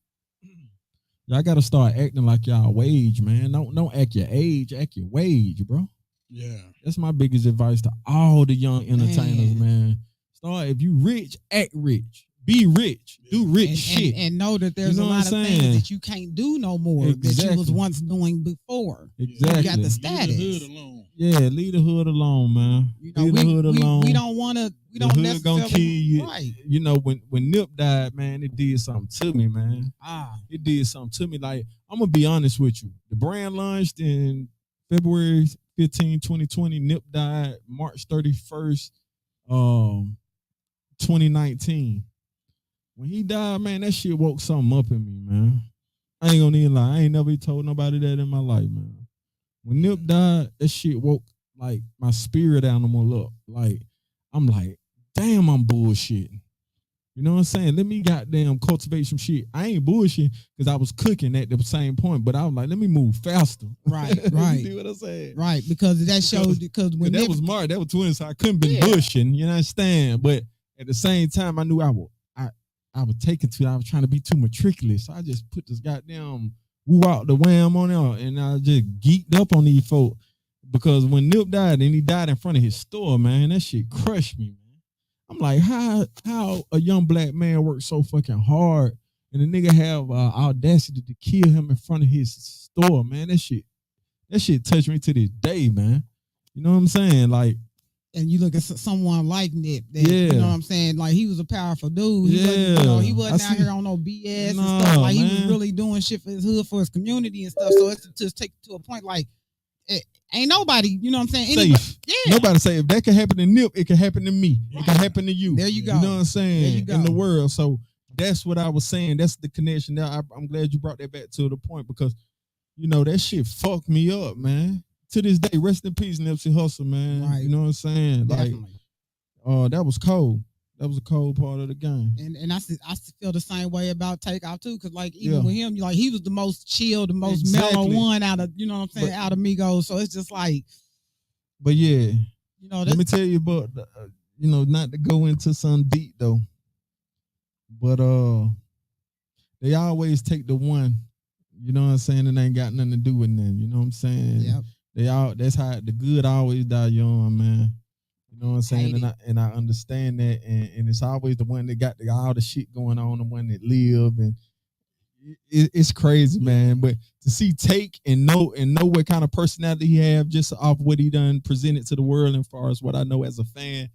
E: y'all gotta start acting like y'all wage, man. Don't act your age, act your wage, bro.
C: Yeah,
E: that's my biggest advice to all the young entertainers, man. Start if you rich, act rich. Be rich. Do rich shit.
D: And know that there's a lot of things that you can't do no more that you was once doing before.
E: Exactly.
D: You got the status.
C: Leave the hood alone.
E: Yeah, leave the hood alone, man.
D: You know,
E: leave the hood alone.
D: We don't want to. We don't
E: necessarily gonna kill you.
D: Right.
E: You know, when Nip died, man, it did something to me, man. It did something to me. Like, I'm gonna be honest with you. The brand launched in February 15, 2020. Nip died March 31st, 2019. When he died, man, that shit woke something up in me, man. I ain't gonna even lie. I ain't never told nobody that in my life, man. When Nip died, that shit woke like my spirit animal up. Like, I'm like, damn, I'm bullshitting. You know what I'm saying? Let me goddamn cultivate some shit. I ain't bullshitting because I was cooking at the same point, but I was like, let me move faster.
D: Right.
E: You see what I'm saying?
D: Right, because that showed because when
E: that was March, that was 20, so I couldn't be bushing. You understand? But at the same time, I knew I was trying to be too matriculous. So I just put this goddamn woo out the wham on there, and I just geeked up on these folk. Because when Nip died, and he died in front of his store, man, that shit crushed me, man. I'm like, how a young black man works so fucking hard and the nigga have audacity to kill him in front of his store, man. That shit touched me to this day, man. You know what I'm saying? Like,
D: and you look at someone like Nip, that, you know what I'm saying? Like, he was a powerful dude. He wasn't out here on no BS and stuff. Like, he was really doing shit for his hood, for his community and stuff. So it's just take to a point like, ain't nobody, you know what I'm saying?
E: Safe. Yeah. Nobody say, if that can happen to Nip, it can happen to me. It can happen to you.
D: There you go.
E: You know what I'm saying?
D: There you go.
E: In the world. So that's what I was saying. That's the connection there. I'm glad you brought that back to the point because, you know, that shit fucked me up, man. To this day, rest in peace, Nipsey Hussle, man. Right. You know what I'm saying? Definitely. Like, that was cold. That was a cold part of the game.
D: And I feel the same way about Takeoff too, because like even with him, like he was the most chill, the most mellow one out of, you know what I'm saying, out of Migos. So it's just like.
E: But yeah,
D: you know,
E: let me tell you about, you know, not to go into some deep though, but they always take the one, you know what I'm saying, and ain't got nothing to do with nothing. You know what I'm saying?
D: Yep.
E: That's how the good always die young, man. You know what I'm saying? And I understand that, and it's always the one that got all the shit going on, the one that live, and it's crazy, man. But to see Take and know what kind of personality he have just off what he done presented to the world, and far as what I know as a fan,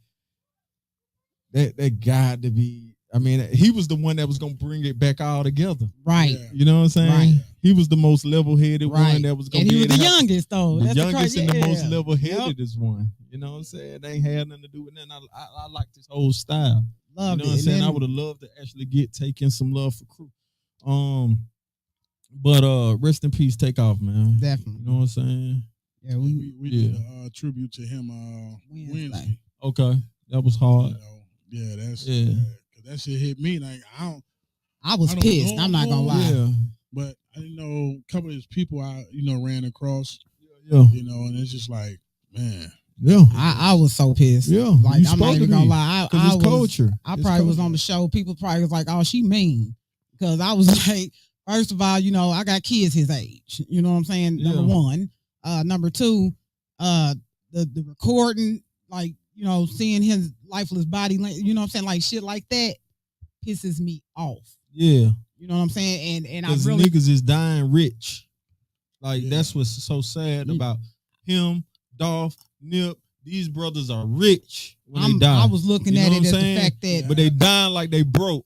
E: that got to be. I mean, he was the one that was gonna bring it back all together,
D: right? Yeah.
E: You know what I'm saying? Right. He was the most level-headed one that was gonna.
D: And
E: be
D: he was the youngest, though.
E: The youngest and the most level-headedest one. You know what I'm saying? They ain't had nothing to do with nothing. I like this whole style.
D: Loved
E: you know what I'm saying? I would have loved to actually taken some love for Crew. But rest in peace, Takeoff, man.
D: Definitely.
E: You know what I'm saying?
C: Yeah, we did a tribute to him Wednesday.
E: Okay, that was hard.
C: You know, that's cause that shit hit me like
D: I was pissed. I'm not gonna lie.
E: Yeah.
C: But I know a couple of his people I ran across.
E: Yeah.
C: You know, and it's just like, man.
E: Yeah.
D: I was so pissed.
E: Yeah.
D: Like I'm not even gonna lie. I was
E: culture.
D: I probably was on the show. People probably was like, oh, she mean. Because I was like, first of all, you know, I got kids his age. You know what I'm saying?
E: Yeah.
D: Number one. Number two, the recording, like, you know, seeing his lifeless body, you know what I'm saying? Like shit like that pisses me off.
E: Yeah.
D: You know what I'm saying? And I
E: really niggas is dying rich. Like that's what's so sad about him, Dolph, Nip. These brothers are rich when they die.
D: I was looking at it as the fact that,
E: but they dying like they broke.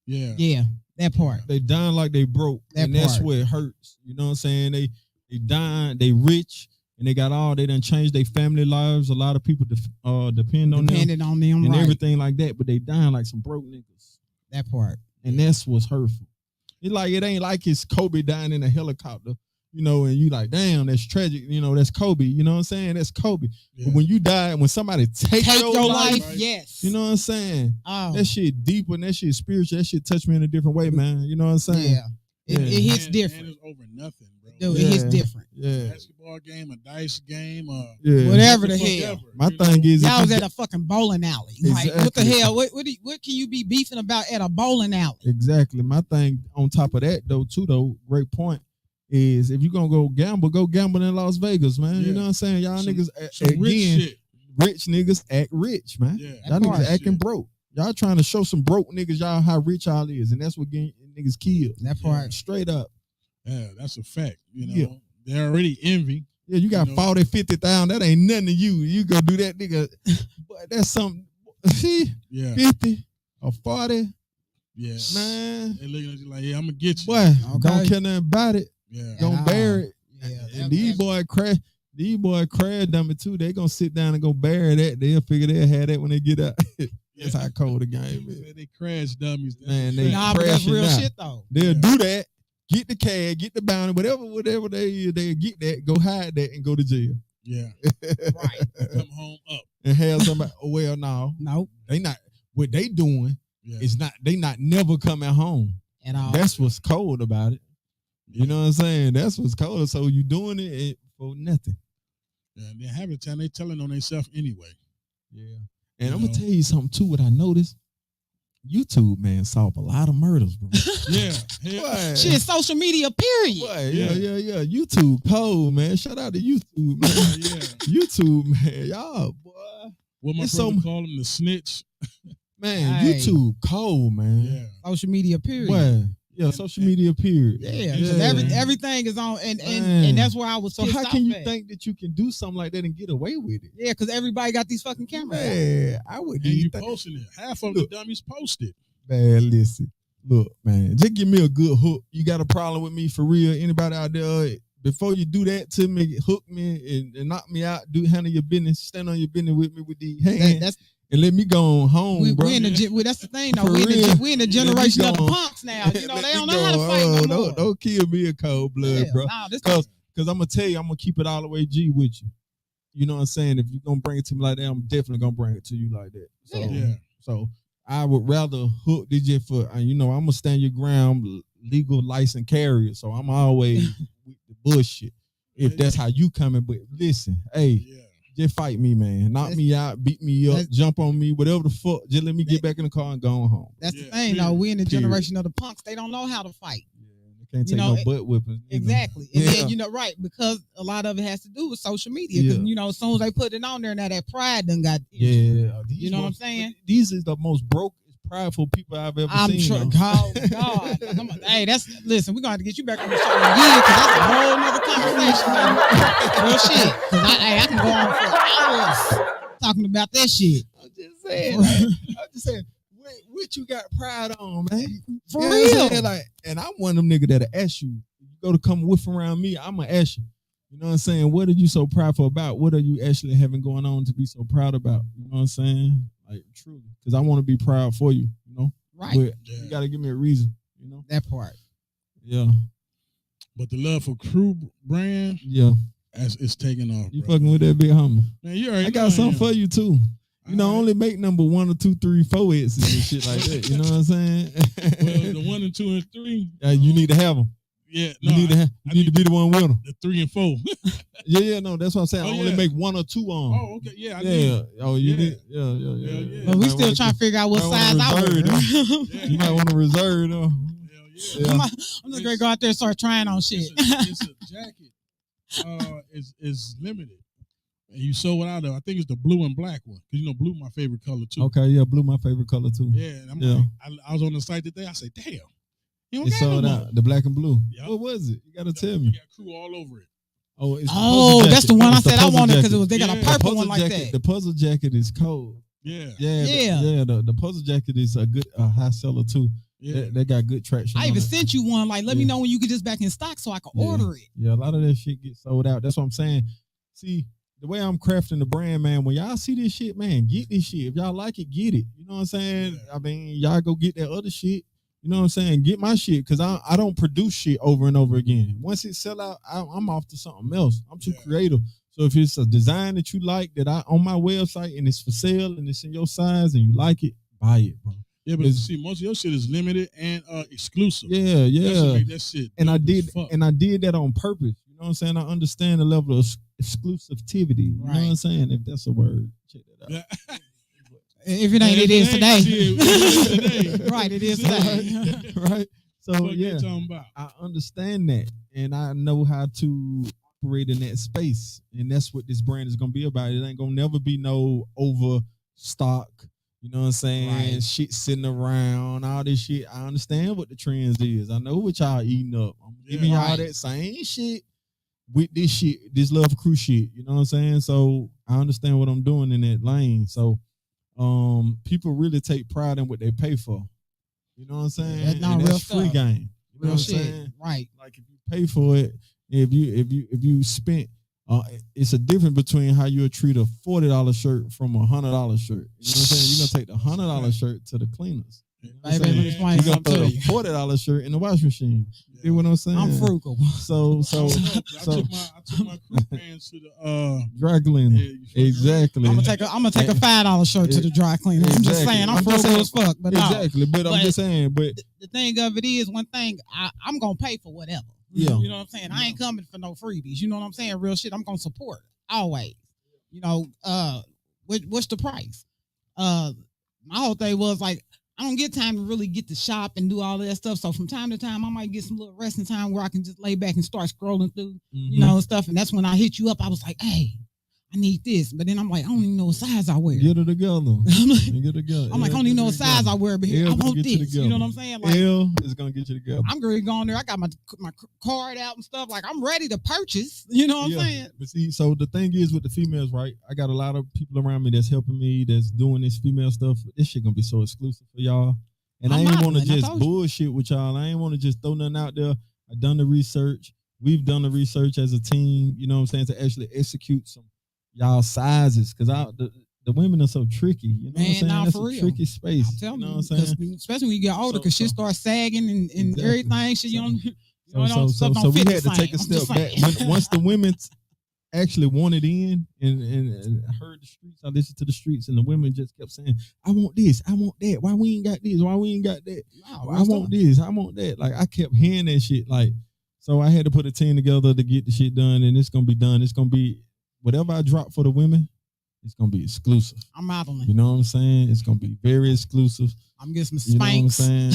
C: Yeah.
D: Yeah. That part.
E: They dying like they broke. That's where it hurts. You know what I'm saying? They dying, they rich, and they done changed their family lives. A lot of people depended on them and everything like that, but they dying like some broke niggas.
D: That part.
E: And that's what's hurtful. It ain't like it's Kobe dying in a helicopter, you know, and you like, damn, that's tragic. You know, that's Kobe. You know what I'm saying? That's Kobe. Yeah. But when you die, when somebody take your life,
C: right?
D: Yes.
E: You know what I'm saying?
D: Oh.
E: That shit deep and that shit spiritual. That shit touched me in a different way, man. You know what I'm saying?
D: Yeah. It hits different.
C: And it's over nothing, bro.
D: Dude, it hits different.
E: Yeah.
C: Basketball game, a dice game,
D: whatever the hell.
E: My thing is,
D: y'all was at a fucking bowling alley.
E: Exactly.
D: Like, what the hell? What can you be beefing about at a bowling alley?
E: Exactly. My thing on top of that, though, great point, is if you're going to go gamble in Las Vegas, man. Yeah. You know what I'm saying? Y'all niggas, rich niggas act rich, man. Yeah. Y'all niggas acting broke. Y'all trying to show some broke niggas y'all how rich y'all is, and that's what getting niggas killed.
D: That part.
E: Straight up.
C: Yeah, that's a fact. You know, they're already envy.
E: Yeah, you got 40, 50,000. That ain't nothing to you. You go do that, nigga. But that's something. See?
C: Yeah.
E: 50 or 40.
C: Yeah.
E: Man.
C: They looking at you like, yeah, I'm going to get you.
E: Boy, don't care nothing about it.
C: Yeah.
E: Don't bear it.
D: Yeah.
E: And these boy crash dummy too. They gonna sit down and go bury that. They'll figure they'll have that when they get out. That's how cold the game is.
C: They crash dummies.
E: Man, they
D: but that's real
E: out.
D: shit though.
E: They'll do that. Get the cash, get the bounty, whatever they get that, go hide that and go to jail.
C: Yeah.
D: Right.
C: Come home up.
E: And have somebody, no. They not, what they doing is not, they not never coming home.
D: At all.
E: That's what's cold about it. You know what I'm saying? That's what's cold. So you doing it for nothing.
C: Yeah, and then half the time they telling on themselves anyway.
E: Yeah. And I'm going to tell you something too, what I noticed. YouTube, man, solve a lot of murders, bro.
C: Yeah.
D: Shit, social media, period.
E: Boy, yeah. YouTube cold, man. Shout out to YouTube, man. YouTube, man. Y'all, boy.
C: What my brother call him, the snitch.
E: Man, YouTube cold, man.
C: Yeah.
D: Social media, period.
E: Boy, Yeah, social media period.
D: Yeah, because everything is on, and that's where I was.
E: So how can you think that you can do something like that and get away with it?
D: Yeah, because everybody got these fucking cameras.
E: Man, I would.
C: And you posting it. Half of the dummies posted.
E: Man, listen, look, man, just give me a good hook. You got a problem with me for real? Anybody out there? Before you do that to me, hook me and knock me out. Handle your business. Stand on your business with me with these hands. And let me go home, bro.
D: That's the thing, though. We in the generation of the punks now. You know, they don't know how to fight no more.
E: Don't kill me in cold blood, bro. Because I'm going to tell you, I'm going to keep it all the way G with you. You know what I'm saying? If you're going to bring it to me like that, I'm definitely going to bring it to you like that. So I would rather hook DJ for, I'm going to stand your ground, legal license carrier. So I'm always with the bullshit. If that's how you coming. But listen, hey. Yeah. Just fight me, man. Knock me out, beat me up, jump on me, whatever the fuck. Just let me get back in the car and go home.
D: That's the thing, though. We in the generation of the punks. They don't know how to fight.
E: Yeah, they can't take no butt whipping.
D: Exactly. And then, right, because a lot of it has to do with social media. Because, as soon as they put it on there, now that pride done got...
E: Yeah.
D: You know what I'm saying?
E: These is the most broke, prideful people I've ever seen.
D: I'm sure. God. Hey, listen, we're going to have to get you back on the show again because that's a whole nother conversation, man. Real shit. Because I can go on for hours talking about that shit.
E: I'm just saying, what you got pride on, man?
D: For real.
E: And I'm one of them niggas that'll ask you. You go to come whiff around me, I'm going to ask you. You know what I'm saying? What are you so prideful about? What are you actually having going on to be so proud about? You know what I'm saying? Like, truly. Because I want to be proud for you, you know?
D: Right.
E: But you got to give me a reason, you know?
D: That part.
E: Yeah.
C: But the love for crew brand, it's taking off.
E: You fucking with that big homie.
C: Man, you already
E: I got something for you, too. You know, only make number 1 or 2, 3, 4 X's and shit like that. You know what I'm saying?
C: Well, the 1 and 2 and 3.
E: You need to have them.
C: Yeah,
E: no, you need to be the one with them.
C: The 3 and 4.
E: No, that's what I'm saying. I only make 1 or 2 on.
C: Oh, okay, yeah, I did.
E: Oh, you did? Yeah.
D: But we still trying to figure out what size I wear.
E: You might want to reserve them.
D: I'm just gonna go out there and start trying on shit.
C: It's a jacket. Is limited, and you sold it out of. I think it's the blue and black one because blue my favorite color too.
E: Okay, yeah, blue my favorite color too.
C: Yeah, and like, I was on the site today. I said, damn.
E: It sold out. The black and blue. Yep. What was it? You gotta tell me.
C: You got crew all over it.
E: Oh,
D: that's the one I said I wanted because they got a purple one like that.
E: The puzzle jacket is cold.
C: Yeah.
E: The puzzle jacket is a good high seller too. Yeah. They got good traction.
D: I even sent you one. Like, let me know when you get this back in stock so I can order it.
E: Yeah, a lot of that shit gets sold out. That's what I'm saying. See, the way I'm crafting the brand, man, when y'all see this shit, man, get this shit. If y'all like it, get it. You know what I'm saying? I mean, y'all go get that other shit. You know what I'm saying? Get my shit because I don't produce shit over and over again. Once it sell out, I'm off to something else. I'm too creative. So if it's a design that you like that I on my website and it's for sale and it's in your size and you like it, buy it, bro.
C: Yeah, but see, most of your shit is limited and exclusive.
E: Yeah.
C: That shit.
E: And I did that on purpose. You know what I'm saying? I understand the level of exclusivity. You know what I'm saying? If that's a word, check that out.
D: If it ain't, it is today. Right, it is today.
E: Right. So I understand that, and I know how to operate in that space, and that's what this brand is gonna be about. It ain't gonna never be no overstock. You know what I'm saying? Right. Shit sitting around, all this shit. I understand what the trends is. I know what y'all eating up. I'm giving y'all that same shit with this shit, this love crew shit. You know what I'm saying? So I understand what I'm doing in that lane. So people really take pride in what they pay for. You know what I'm saying?
D: That's not real
E: free game. You know what I'm saying?
D: Right.
E: Like if you pay for it, if you spent it's a difference between how you'll treat a $40 shirt from a $100 shirt. You know what I'm saying? You're gonna take the $100 shirt to the cleaners. You're gonna throw the $40 shirt in the wash machine. You know what I'm saying?
D: I'm frugal.
E: So
C: I took my crew pants to the
E: dry cleaner. Exactly.
D: I'm gonna take a $5 shirt to the dry cleaner. I'm just saying I'm frugal as fuck. But
E: exactly. But I'm just saying. But
D: the thing of it is, one thing I'm gonna pay for whatever.
E: Yeah.
D: You know what I'm saying? I ain't coming for no freebies. You know what I'm saying? Real shit. I'm gonna support always. You know, what's the price? My whole thing was like, I don't get time to really get to shop and do all of that stuff. So from time to time, I might get some little resting time where I can just lay back and start scrolling through, you know, stuff. And that's when I hit you up. I was like, hey, I need this, but then I'm like, I don't even know what size I wear.
E: Get it together.
D: I'm like,
E: Get it together.
D: I don't even know what size I wear, but I want this. You know what I'm saying? Like,
E: L is gonna get you together.
D: I'm going to go on there. I got my card out and stuff. Like, I'm ready to purchase. You know what I'm saying?
E: But see, so the thing is with the females, right? I got a lot of people around me that's helping me, that's doing this female stuff. This shit gonna be so exclusive for y'all. And I ain't want to just bullshit with y'all. I ain't want to just throw nothing out there. I done the research. We've done the research as a team. You know what I'm saying? To actually execute some y'all sizes, because the women are so tricky. You know what I'm saying? That's a tricky space.
D: I'm telling
E: you know what I'm saying?
D: Especially when you get older, because shit starts sagging and exactly. Everything. Shit,
E: so we had to take a step back. Once the women actually wanted in and heard the streets, I listened to the streets, and the women just kept saying, I want this, I want that. Why we ain't got this? Why we ain't got that? I want this, I want that. Like, I kept hearing that shit. Like, so I had to put a team together to get the shit done, and it's gonna be done. It's gonna be whatever I drop for the women, it's gonna be exclusive.
D: I'm modeling.
E: You know what I'm saying? It's gonna be very exclusive.
D: I'm getting some Spanx.
E: You know what I'm saying?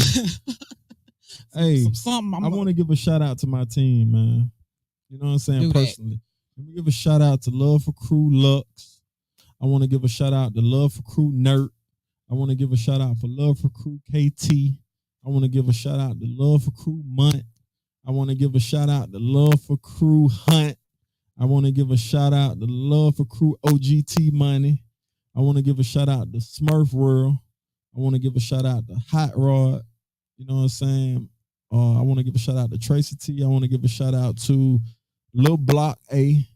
E: Hey, I want to give a shout out to my team, man. You know what I'm saying? Personally. Let me give a shout out to Love for Crew Lux. I want to give a shout out to Love for Crew Nerd. I want to give a shout out for Love for Crew KT. I want to give a shout out to Love for Crew Munt. I want to give a shout out to Love for Crew Hunt. I want to give a shout out to Love for Crew OGT Money. I want to give a shout out to Smurf World. I want to give a shout out to Hot Rod. You know what I'm saying? I want to give a shout out to Tracy T. I want to give a shout out to Lil Block A.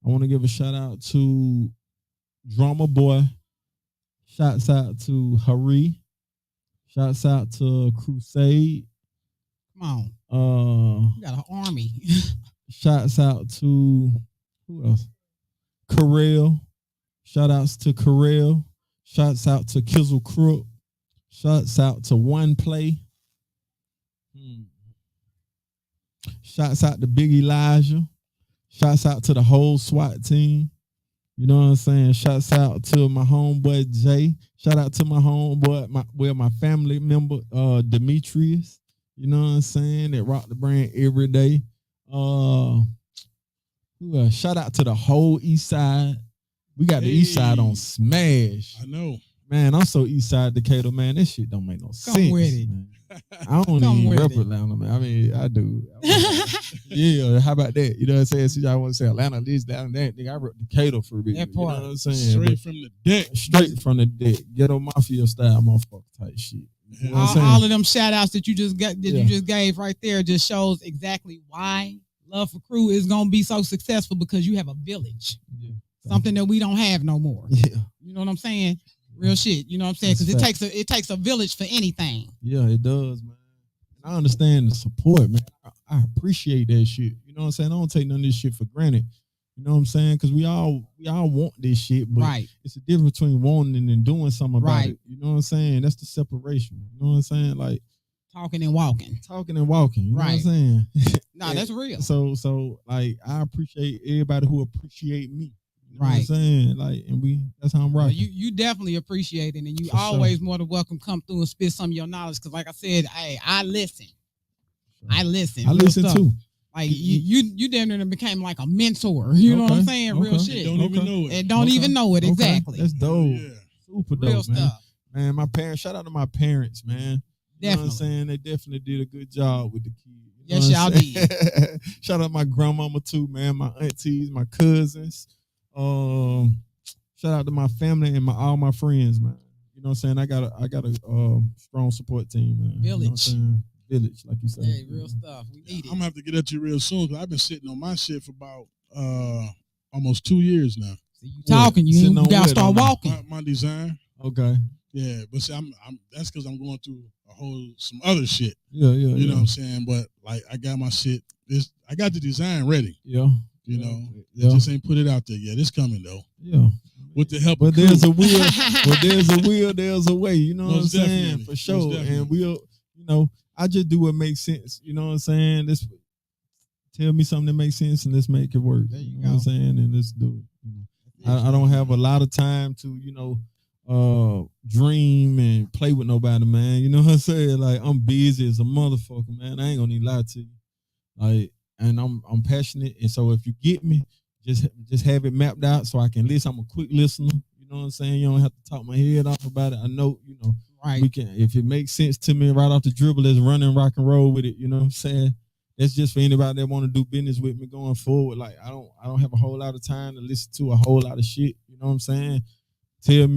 E: I want to give a shout out to Drama Boy. Shouts out to Hari. Shouts out to Crusade.
D: Come on. You got an army.
E: Shouts out to who else? Karel. Shout outs to Karel. Shouts out to Kizzle Crook. Shouts out to One Play. Shouts out to Big Elijah. Shouts out to the whole SWAT team. You know what I'm saying? Shouts out to my homeboy Jay. Shout out to my homeboy, my family member, Demetrius. You know what I'm saying? That rock the brand every day. Who else? Shout out to the whole East Side. We got the East Side on smash.
C: I know.
E: Man, I'm so East Side Decatur, man. This shit don't make no sense.
D: Come with it.
E: Man. I don't even rep Atlanta, man. I mean, I do. Yeah, how about that? You know what I'm saying? See, I want to say Atlanta this, Atlanta that. Nigga, I rep Decatur for a bit.
D: That part.
E: You know what I'm saying?
C: Straight from the deck.
E: Straight from the deck. Ghetto Mafia style motherfucker type shit. You know
D: all of them shout outs that you just got you just gave right there just shows exactly why Love for Crew is gonna be so successful, because you have a village. Yeah. Something that we don't have no more.
E: Yeah.
D: You know what I'm saying? Real shit. You know what I'm saying? Because it takes a village for anything.
E: Yeah, it does, man. I understand the support, man. I appreciate that shit. You know what I'm saying? I don't take none of this shit for granted. You know what I'm saying? Because we all want this shit, but it's a difference between wanting and doing something about it. You know what I'm saying? That's the separation. You know what I'm saying? Like
D: talking and walking.
E: You know what I'm saying?
D: Nah, that's real.
E: So like I appreciate everybody who appreciate me. You know what I'm saying? Like, and that's how I'm rocking.
D: You definitely appreciate it, and you always more than welcome come through and spit some of your knowledge. Because, like I said, I listen. I listen.
E: I listen too.
D: Like you damn near became like a mentor. You know what I'm saying? Real shit.
C: Don't even know it.
D: And don't even know it exactly.
E: That's dope. Yeah. Super dope,
D: real stuff.
E: Man, my parents. Shout out to my parents, man. You know what I'm saying? They definitely did a good job with the kids.
D: Yes, y'all did.
E: Shout out to my grandmama too, man. My aunties, my cousins. Shout out to my family and all my friends, man. You know what I'm saying? I got a strong support team, man.
D: Village.
E: You know what I'm saying? Village, like you said.
D: Hey, real stuff. We need it.
C: I'm gonna have to get at you real soon, because I've been sitting on my shit for about almost 2 years now.
D: So you talking, you gotta start walking.
C: My design.
E: Okay.
C: Yeah, but see, I'm that's because I'm going through some other shit.
E: Yeah.
C: You know what I'm saying? But like, I got my shit. I got the design ready.
E: Yeah.
C: You know, I just ain't put it out there yet. It's coming though.
E: Yeah.
C: With the help
E: of
C: crew.
E: There's a will. But there's a will, there's a way. You know
C: Most
E: what I'm saying?
C: definitely.
E: For sure. And I just do what makes sense. You know what I'm saying? Tell me something that makes sense and let's make it work.
D: There you
E: know what I'm saying? And let's do it. I don't have a lot of time to, dream and play with nobody, man. You know what I'm saying? Like, I'm busy as a motherfucker, man. I ain't gonna need to lie to you. Like, and I'm passionate. And so if you get me, just have it mapped out so I can listen. I'm a quick listener. You know what I'm saying? You don't have to talk my head off about it. I know,
D: Right.
E: we can, if it makes sense to me right off the dribble, let's run and rock and roll with it. You know what I'm saying? That's just for anybody that want to do business with me going forward. Like I don't have a whole lot of time to listen to a whole lot of shit. You know what I'm saying? Tell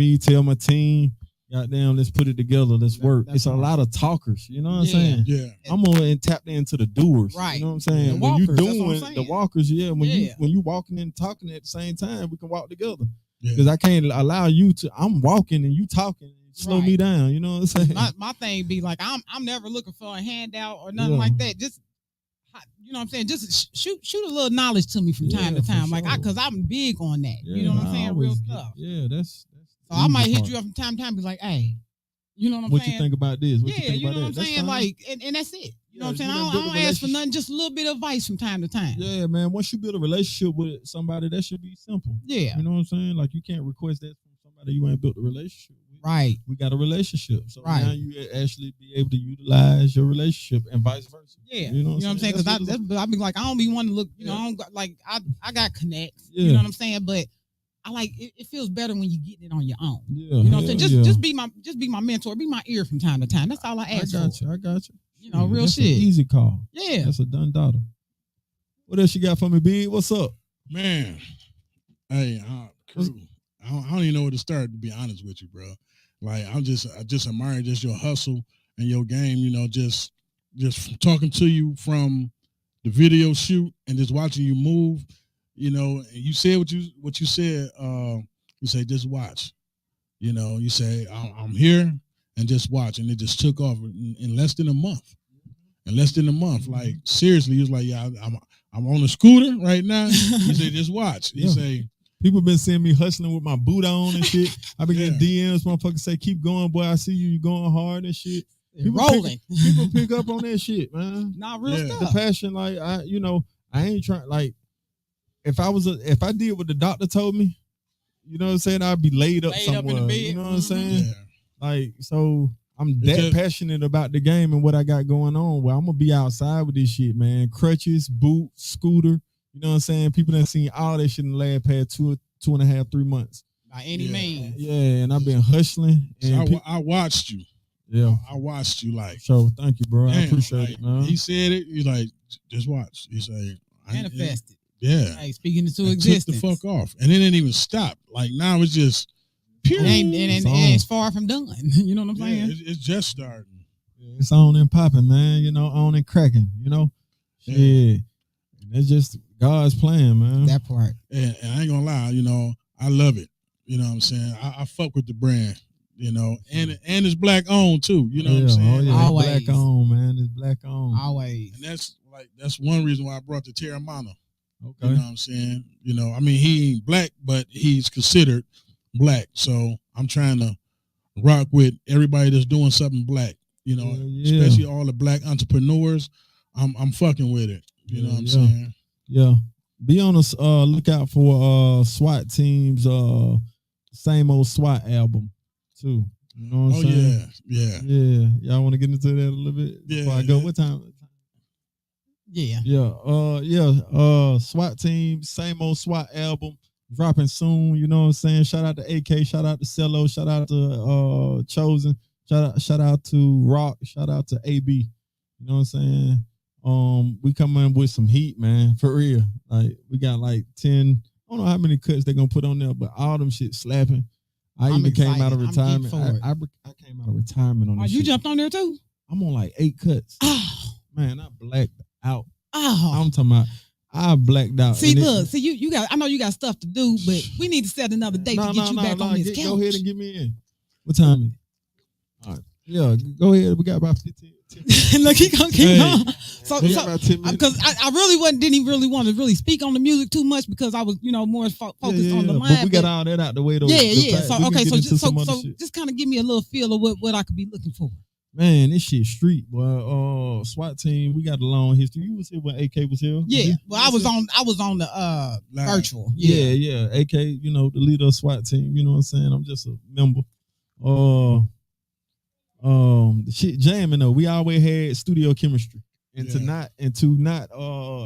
E: my team, goddamn, let's put it together. Let's work. It's a lot of talkers. You know what I'm saying?
C: Yeah.
E: I'm more tapped into the doers.
D: Right.
E: You know what I'm saying?
D: The
E: When you
D: walkers, that's what I'm
E: doing
D: saying.
E: the walkers, when you walking and talking at the same time, we can walk together.
C: Yeah.
E: Because I can't allow you to. I'm walking and you talking. Slow me down. You know what I'm saying?
D: My thing be like, I'm never looking for a handout or nothing like that. Just, you know what I'm saying? Just shoot a little knowledge to me from time to time. Like, because I'm big on that. You know what I'm saying? Real stuff.
E: Yeah, that's
D: so I might hit you up from time to time and be like, hey, you know what I'm saying?
E: What you think about this? What you think
D: you
E: about
D: know what
E: that?
D: I'm saying? Like, and that's it. You know what I'm saying? I don't ask for nothing, just a little bit of advice from time to time.
E: Yeah, man. Once you build a relationship with somebody, that should be simple.
D: Yeah.
E: You know what I'm saying? Like, you can't request that from somebody you ain't built a relationship with.
D: Right.
E: We got a relationship. So
D: right.
E: now you actually be able to utilize your relationship and vice versa.
D: Yeah.
E: You know what
D: I'm saying? Because I be like, I don't be wanting to look, I don't like, I got connects. Yeah. You know what I'm saying? But I like it feels better when you get it on your own. Yeah, you know what I'm saying? Just be my mentor, be my ear from time to time. That's all I ask for.
E: I got you.
D: You know, real
E: that's
D: shit.
E: An easy call.
D: Yeah.
E: That's a done daughter. What else you got for me, B? What's up?
C: Man. Hey, crew. I don't even know where to start, to be honest with you, bro. Like I just admire just your hustle and your game, just talking to you from the video shoot and just watching you move, and you said what you said, you say just watch. You say I'm here and just watch, and it just took off in less than a month. Like seriously, he was like, yeah, I'm on a scooter right now. He said, just watch. He say,
E: people been seeing me hustling with my boot on and shit. I been getting DMs, motherfuckers say, keep going, boy. I see you going hard and shit.
D: People rolling.
E: People pick up on that shit, man.
D: Not real stuff.
E: The passion, like I ain't trying. Like if I did what the doctor told me, you know what I'm saying, I'd be laid up somewhere.
D: Up in the bed.
E: You know what I'm saying?
C: Yeah.
E: Like so. I'm passionate about the game and what I got going on. Well, I'm gonna be outside with this shit, man. Crutches, boot, scooter. You know what I'm saying? People done seen all that shit in the last past 2.5, 3 months.
D: By any means.
E: Yeah, and I've been hustling. And
C: so I watched you.
E: Yeah.
C: I watched you like.
E: So thank you, bro. I appreciate it, man.
C: He said it. He's like, just watch. He said,
D: manifested.
C: Yeah.
D: Hey, speaking into existence.
C: Took the fuck off. And it didn't even stop. Like now it's just pure.
D: And it's far from done. You know what I'm saying?
C: It's just starting.
E: It's on and popping, man. On and cracking, Yeah. It's just God's plan, man.
D: That part.
C: And I ain't gonna lie, I love it. You know what I'm saying? I fuck with the brand, and it's black owned too. You know what I'm saying?
E: Oh, yeah.
D: Always.
E: Black owned, man. It's black owned.
D: Always.
C: And that's one reason why I brought the Terramana.
E: Okay.
C: You know what I'm saying? He ain't black, but he's considered black. So I'm trying to rock with everybody that's doing something black, especially all the black entrepreneurs. I'm fucking with it. You know what I'm saying?
E: Yeah. Be on the lookout for SWAT team's same old SWAT album too. You know what I'm saying? Yeah. Y'all want to get into that a little bit?
C: Yeah.
E: Before I go, what time? Yeah. SWAT team, same old SWAT album. Dropping soon, you know what I'm saying? Shout out to AK, shout out to Cello, shout out to Chosen, shout out to Rock, shout out to AB. You know what I'm saying? We coming with some heat, man, for real. Like we got like 10, I don't know how many cuts they're gonna put on there, but all them shit slapping. I'm came out of retirement. I came out of retirement on this
D: you
E: shit.
D: Jumped on there too?
E: I'm on like 8 cuts.
D: Oh.
E: Man, I blacked out.
D: Oh.
E: I'm talking about I blacked out.
D: See, you got. I know you got stuff to do, but we need to set another date to get you back on this couch.
E: Go ahead and get me in. What time is it? All right. Yeah, go ahead. We got about 15.
D: Look, he gonna keep on. So
E: because
D: I really didn't really want to really speak on the music too much because I was, more focused on the line.
E: But we got all that out the way though.
D: Yeah. So okay, so just kind of give me a little feel of what I could be looking for.
E: Man, this shit street, boy. SWAT team, we got a long history. You was here when AK was here.
D: Yeah, well, I was on the virtual.
E: Yeah. AK, the leader of SWAT team. You know what I'm saying? I'm just a member. The shit jamming though. We always had studio chemistry. and to not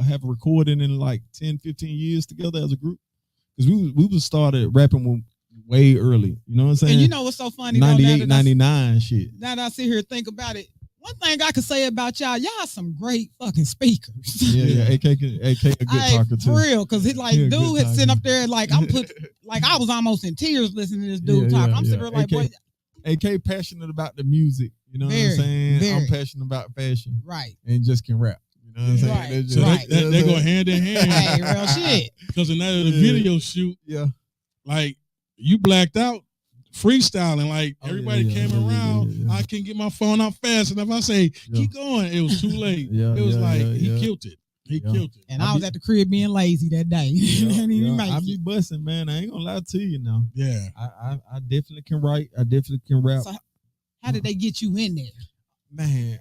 E: have a recording in like 10, 15 years together as a group. Because we was started rapping way early. You know what I'm saying?
D: And you know what's so funny?
E: 98, 99 shit.
D: Now that I sit here and think about it, one thing I can say about y'all some great fucking speakers.
E: Yeah. AK a good talker too.
D: For real, because dude had sitting up there like I was almost in tears listening to this dude talk. I'm sitting there like, boy.
E: AK passionate about the music. You know what I'm saying? I'm passionate about fashion.
D: Right.
E: And just can rap. You know what I'm saying?
C: So they go hand in hand.
D: Hey, real shit.
C: Because in that video shoot, like you blacked out freestyling, like everybody came around. I can't get my phone out fast enough. I say, keep going. It was too late. It was he killed it. He killed it.
D: And I was at the crib being lazy that day.
E: I be busting, man. I ain't gonna lie to you now.
C: Yeah.
E: I definitely can write. I definitely can rap.
D: So how did they get you in there?
E: Man,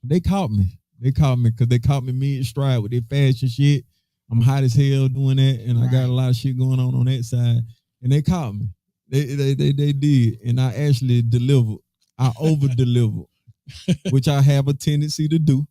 E: they caught me. Because they caught me mid-stride with their fashion shit. I'm hot as hell doing that, and I got a lot of shit going on that side. And they caught me. They did, and I actually delivered. I over-delivered, which I have a tendency to do.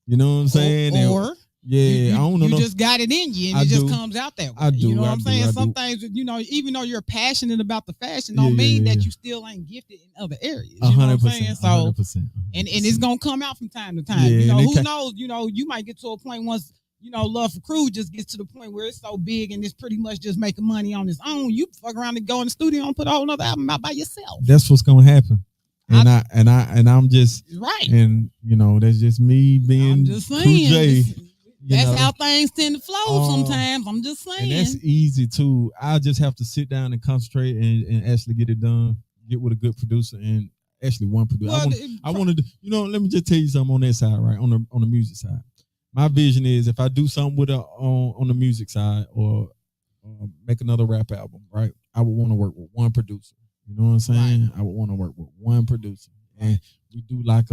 E: You know what I'm saying?
D: Or
E: I don't know.
D: You just got it in you, and it just comes out that way.
E: I do.
D: You know what I'm saying? Some things, even though you're passionate about the fashion, don't mean that you still ain't gifted in other areas. You know what I'm saying? So,
E: 100%.
D: And it's gonna come out from time to time. Who knows? You might get to a point once. Love for Crew just gets to the point where it's so big and it's pretty much just making money on its own. You fuck around and go in the studio and put a whole nother album out by yourself.
E: That's what's gonna happen. And I'm just
D: right.
E: And that's just me being. I'm just saying.
D: That's how things tend to flow sometimes. I'm just saying.
E: And that's easy too. I just have to sit down and concentrate and actually get it done. Get with a good producer and actually one producer. Well, I wanted to. Let me just tell you something on that side, right? On the music side. My vision is if I do something with on the music side or make another rap album, right? I would want to work with one producer. You know what I'm saying? Right. I would want to work with one producer, and we do like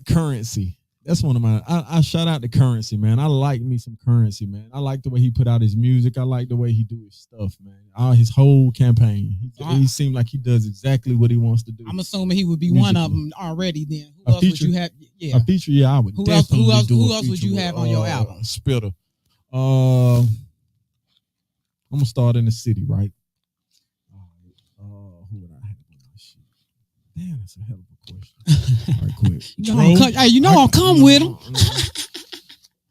E: Currency. That's one of my. I shout out to Currency, man. I like me some Currency, man. I like the way he put out his music. I like the way he do his stuff, man. His whole campaign. He seemed like he does exactly what he wants to do.
D: I'm assuming he would be one of them already. Then who else would you have? Yeah,
E: a feature. Yeah, I would. Who else
D: would you have on your album?
E: Spitter. I'm gonna start in the city, right? Who would I have on my shit? Damn, that's a hell of a question. All right, quick.
D: I'll come with him.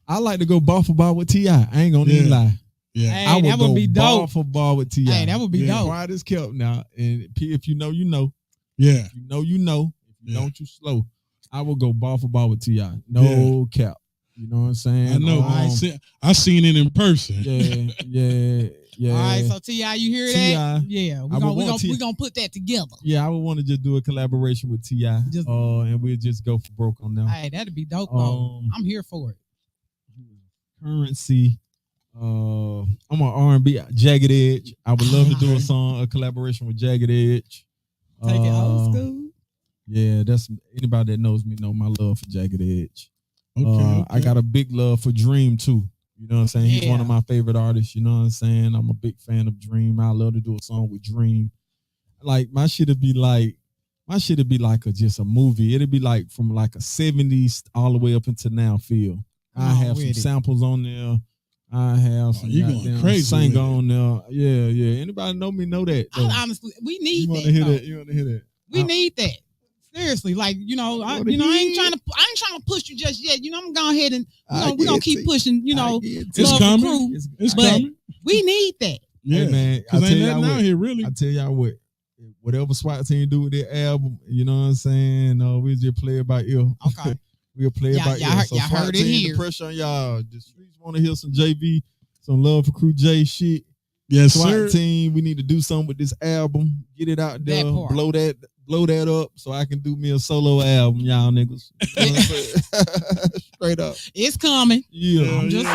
E: I like to go bar for bar with T.I. I ain't gonna even lie.
D: Yeah, hey, that would be dope.
E: Bar for bar with T.I.
D: Hey, that would be dope.
E: Quiet as kept now, and if you know, you know.
C: Yeah.
E: If you know, you know. If you don't, you slow. I will go bar for bar with T.I. No cap. You know what I'm saying?
C: I know. I seen it in person.
E: Yeah.
C: All
D: right, so T.I., you hear that? Yeah, we're gonna put that together.
E: Yeah, I would want to just do a collaboration with T.I. And we'll just go for broke on them.
D: Hey, that'd be dope, though. I'm here for it.
E: Currency. I'm on R&B. Jagged Edge. I would love to do a collaboration with Jagged Edge.
D: Take it old school.
E: Yeah, that's anybody that knows me know my love for Jagged Edge. Okay. I got a big love for Dream too. You know what I'm saying? He's one of my favorite artists. You know what I'm saying? I'm a big fan of Dream. I love to do a song with Dream. Like my shit'd be like just a movie. It'd be like from like a 70s all the way up into now feel. I have some samples on there. I have some singer on there. Yeah. Anybody know me know that.
D: Honestly, we need that.
E: You want to hear that?
D: We need that. Seriously, like I ain't trying to push you just yet. I'm gonna go ahead and we're gonna keep pushing.
C: It's coming. It's coming.
D: We need that.
E: Yeah, hey, man. I tell y'all what. Here, really. I tell y'all what. Whatever SWAT team do with their album, you know what I'm saying? We just play it by ear.
D: Okay.
E: We'll play it by ear. So
D: y'all heard it here.
E: The pressure on y'all. The streets want to hear some JV, some Love for Crew J shit.
C: Yes,
E: SWAT
C: sir.
E: team, we need to do something with this album. Get it out there. Blow that up so I can do me a solo album, y'all niggas. Straight up.
D: It's coming.
E: Yeah.
D: I'm just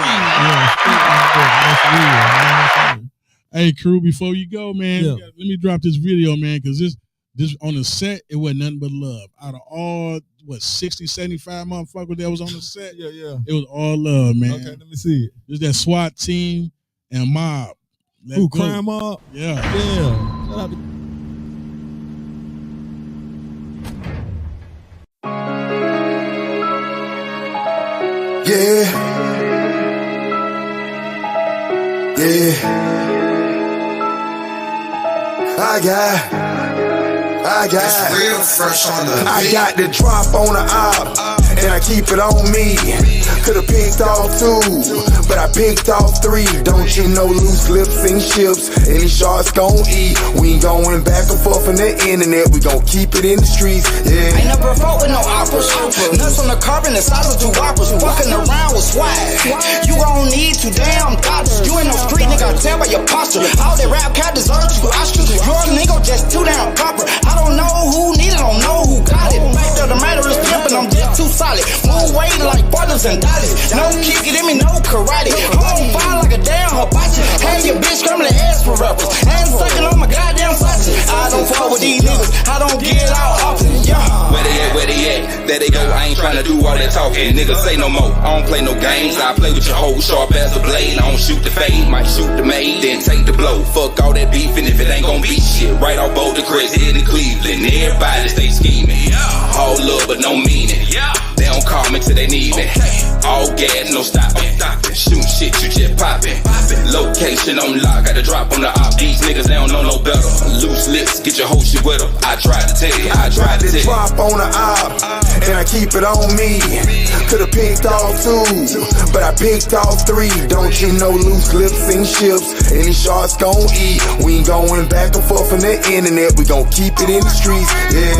C: saying. Hey, Crew, before you go, man, let me drop this video, man, because this on the set, it wasn't nothing but love. Out of all, 60, 75 motherfuckers that was on the set, it was all love, man.
E: Okay, let me see it.
C: Just that SWAT team and Mob.
E: Crime Mob?
C: Yeah.
E: Shout out to
B: I got
A: real fresh on the
B: I got the drop on the op, and I keep it on me. Could've picked off 2, but I picked off 3. Don't you know loose lips and ships, any sharks gon' eat. We ain't going back and forth on the internet, we gon' keep it in the streets, yeah.
F: Ain't never fought with no operas. Nuts on the carbon, the size of 2 whoppers. Fucking around with swag. You gon' need 2 damn dollars. You ain't no street nigga, I tell by your posture. All that rap cat deserves you Oscars. Your nigga just too damn proper. I don't know who need it, don't know who got it. Fact of the matter is pimpin', I'm just too solid. Move weight like brothers and dollies. No kick it in me, no karate. Home fire like a damn hibachi. Have your bitch screaming and ask for rappers. And sucking on my goddamn sausage. I don't fuck with these niggas, I don't get out often, yeah.
G: Where they at, where they at? There they go, I ain't tryna do all that talking. Niggas say no more, I don't play no games. I play with your hoe sharp as a blade. I don't shoot the fade, might shoot the maid, then take the blow. Fuck all that beef, and if it ain't gon' be shit, right off Boulder Crest, head to Cleveland. Everybody stay scheming, all love but no meaning. They don't call me till they need me. All gas, no stopping. Shoot shit, you just popping. Location on lock, got a drop on the op. These niggas, they don't know no better. Loose lips, get your whole shit with them. I tried to tell you, I tried to tell you.
B: Drop on the op, and I keep it on me. Could've picked off 2, but I picked off 3. Don't you know loose lips and ships, any sharks gon' eat. We ain't going back and forth on the internet, we gon' keep it in the streets, yeah.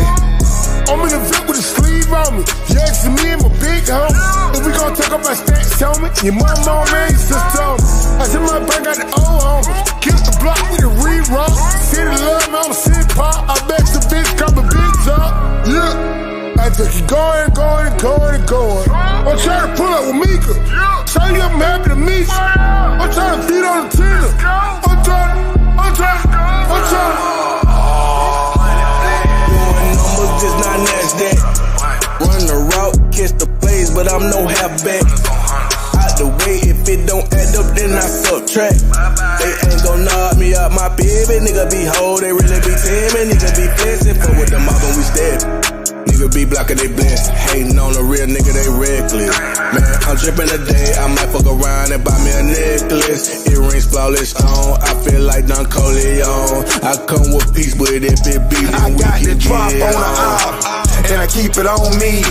B: I'm in the VIP with a sleeve on me. Yeah, it's me and my big homie. If we gon' take up my stacks, homie. Your mama, man, your sister, homie. I said my bank got the old homies. Kill the block with a re-roll. City love, man, I'm a city pop. I bet the bitch come a big top. Yeah. I just keep going. I'm trying to pull up with Mika. Tell you I'm happy to meet you. I'm trying to feed on the Tina. I'm trying.
F: Just not NASDAQ. Run the route, catch the plays, but I'm no halfback. Out the way, if it don't add up, then I subtract. They ain't gon' knock me out my baby. Nigga be hoe, they really be teaming. Nigga be flexing, fuck with them all when we step. Nigga be blocking they blessed. Hating on a real nigga, they reckless. Man, I'm tripping today, I might fuck around and buy me a necklace. Earrings, flawless stone, I feel like Don Corleone. I come with peace, but if it be, then
B: I
F: we
B: got
F: can
B: the drop
F: get
B: on the op, and I keep it on me.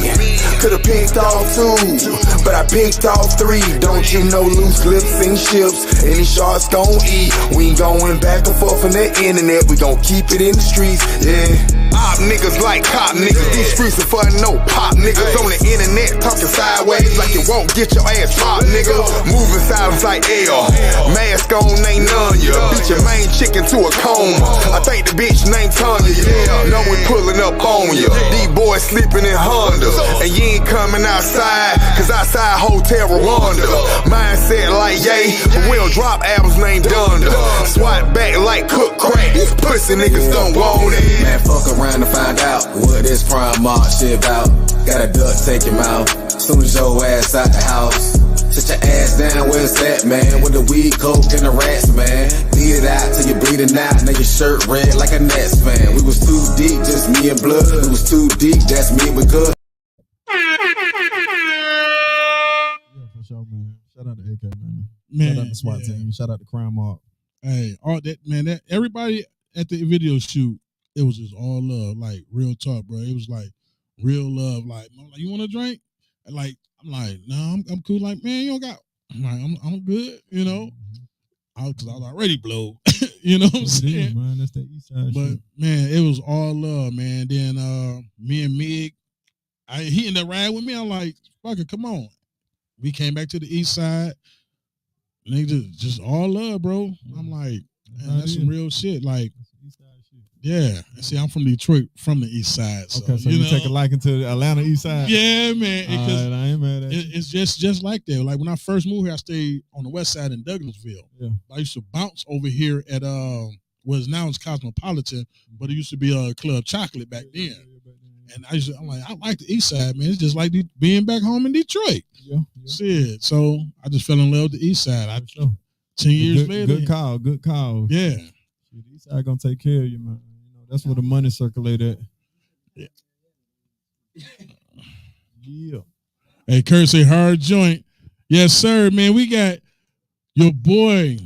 B: Could've picked off 2, but I picked off 3. Don't you know loose lips and ships, any sharks gon' eat. We ain't going back and forth on the internet, we gon' keep it in the streets, yeah. Op niggas like cop niggas, these streets are for no pop niggas. On the internet talking sideways like you won't get your ass popped, nigga. Moving silence like L, mask on ain't none ya. Beat your main chicken to a coma. I think the bitch named Tanya, yeah. Know we pulling up on ya. These boys sleeping in Hondas, and you ain't coming outside, cause outside Hotel Rwanda. Mindset like yay, but we don't drop albums named Donda. Swat back like cook crack, pussy niggas don't want it.
H: Man, fuck around to find out what this prime mark shit about. Got a duck, take him out. Soon as your ass out the house. Sit your ass down, where's that, man? With the weed, coke, and the rats, man. Bleed it out till you bleeding out. Now your shirt red like a Nets fan. We was too deep, just me and blood. We was too deep, that's me with good.
E: Yeah, for sure, man. Shout out to AK, man. Shout out to SWAT team. Shout out to Crime Mob.
C: Hey, all that, man, that everybody at the video shoot, it was just all love, like real talk, bro. It was like real love. Like, I'm like, you want a drink? And like, I'm like, no, I'm cool. Like, man, you don't got. I'm like, I'm good, you know. Cause I was already blowed, you know what I'm saying?
E: Man, that's that east side
C: but
E: shit.
C: man, it was all love, man. Then me and Mig, he ended up riding with me. I'm like, fuck it, come on. We came back to the east side. Nigga, just all love, bro. I'm like, man, that's some real shit. Like, yeah. See, I'm from Detroit, from the east side. So,
E: okay, so you take a liking to the Atlanta east side?
C: Yeah, man.
E: Right, I ain't mad at you.
C: It's just like that. Like when I first moved here, I stayed on the west side in Douglasville.
E: Yeah.
C: I used to bounce over here at was now it's Cosmopolitan, but it used to be Club Chocolate back then. And I'm like, I like the east side, man. It's just like being back home in Detroit.
E: Yeah.
C: Shit. So I just fell in love with the east side. 10 years later.
E: Good call.
C: Yeah.
E: The east side gonna take care of you, man. That's where the money circulate at. Yeah.
C: Hey, Kurt say hard joint. Yes, sir, man. We got your boy,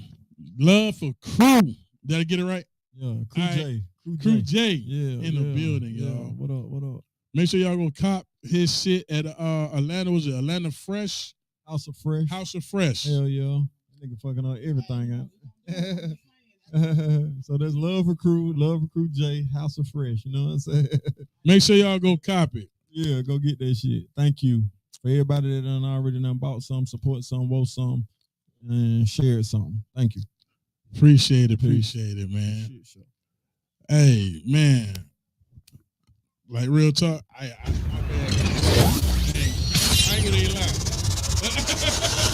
C: Love for Crew. Did I get it right?
E: Yeah, Crew
C: All right.
E: J.
C: Crew J
E: Yeah,
C: in the building,
E: yeah.
C: y'all.
E: What up? What up?
C: Make sure y'all go cop his shit at Atlanta. Was it Atlanta Fresh?
E: House of Fresh.
C: House of Fresh.
E: Hell yeah. Nigga fucking on everything out. So there's Love for Crew J, House of Fresh. You know what I'm saying?
C: Make sure y'all go cop it.
E: Yeah, go get that shit. Thank you. For everybody that done already done bought some, support some, woke some, and shared something. Thank you.
C: Appreciate it, man.
E: Shit, sure.
C: Hey, man. Like real talk, I ain't gonna lie.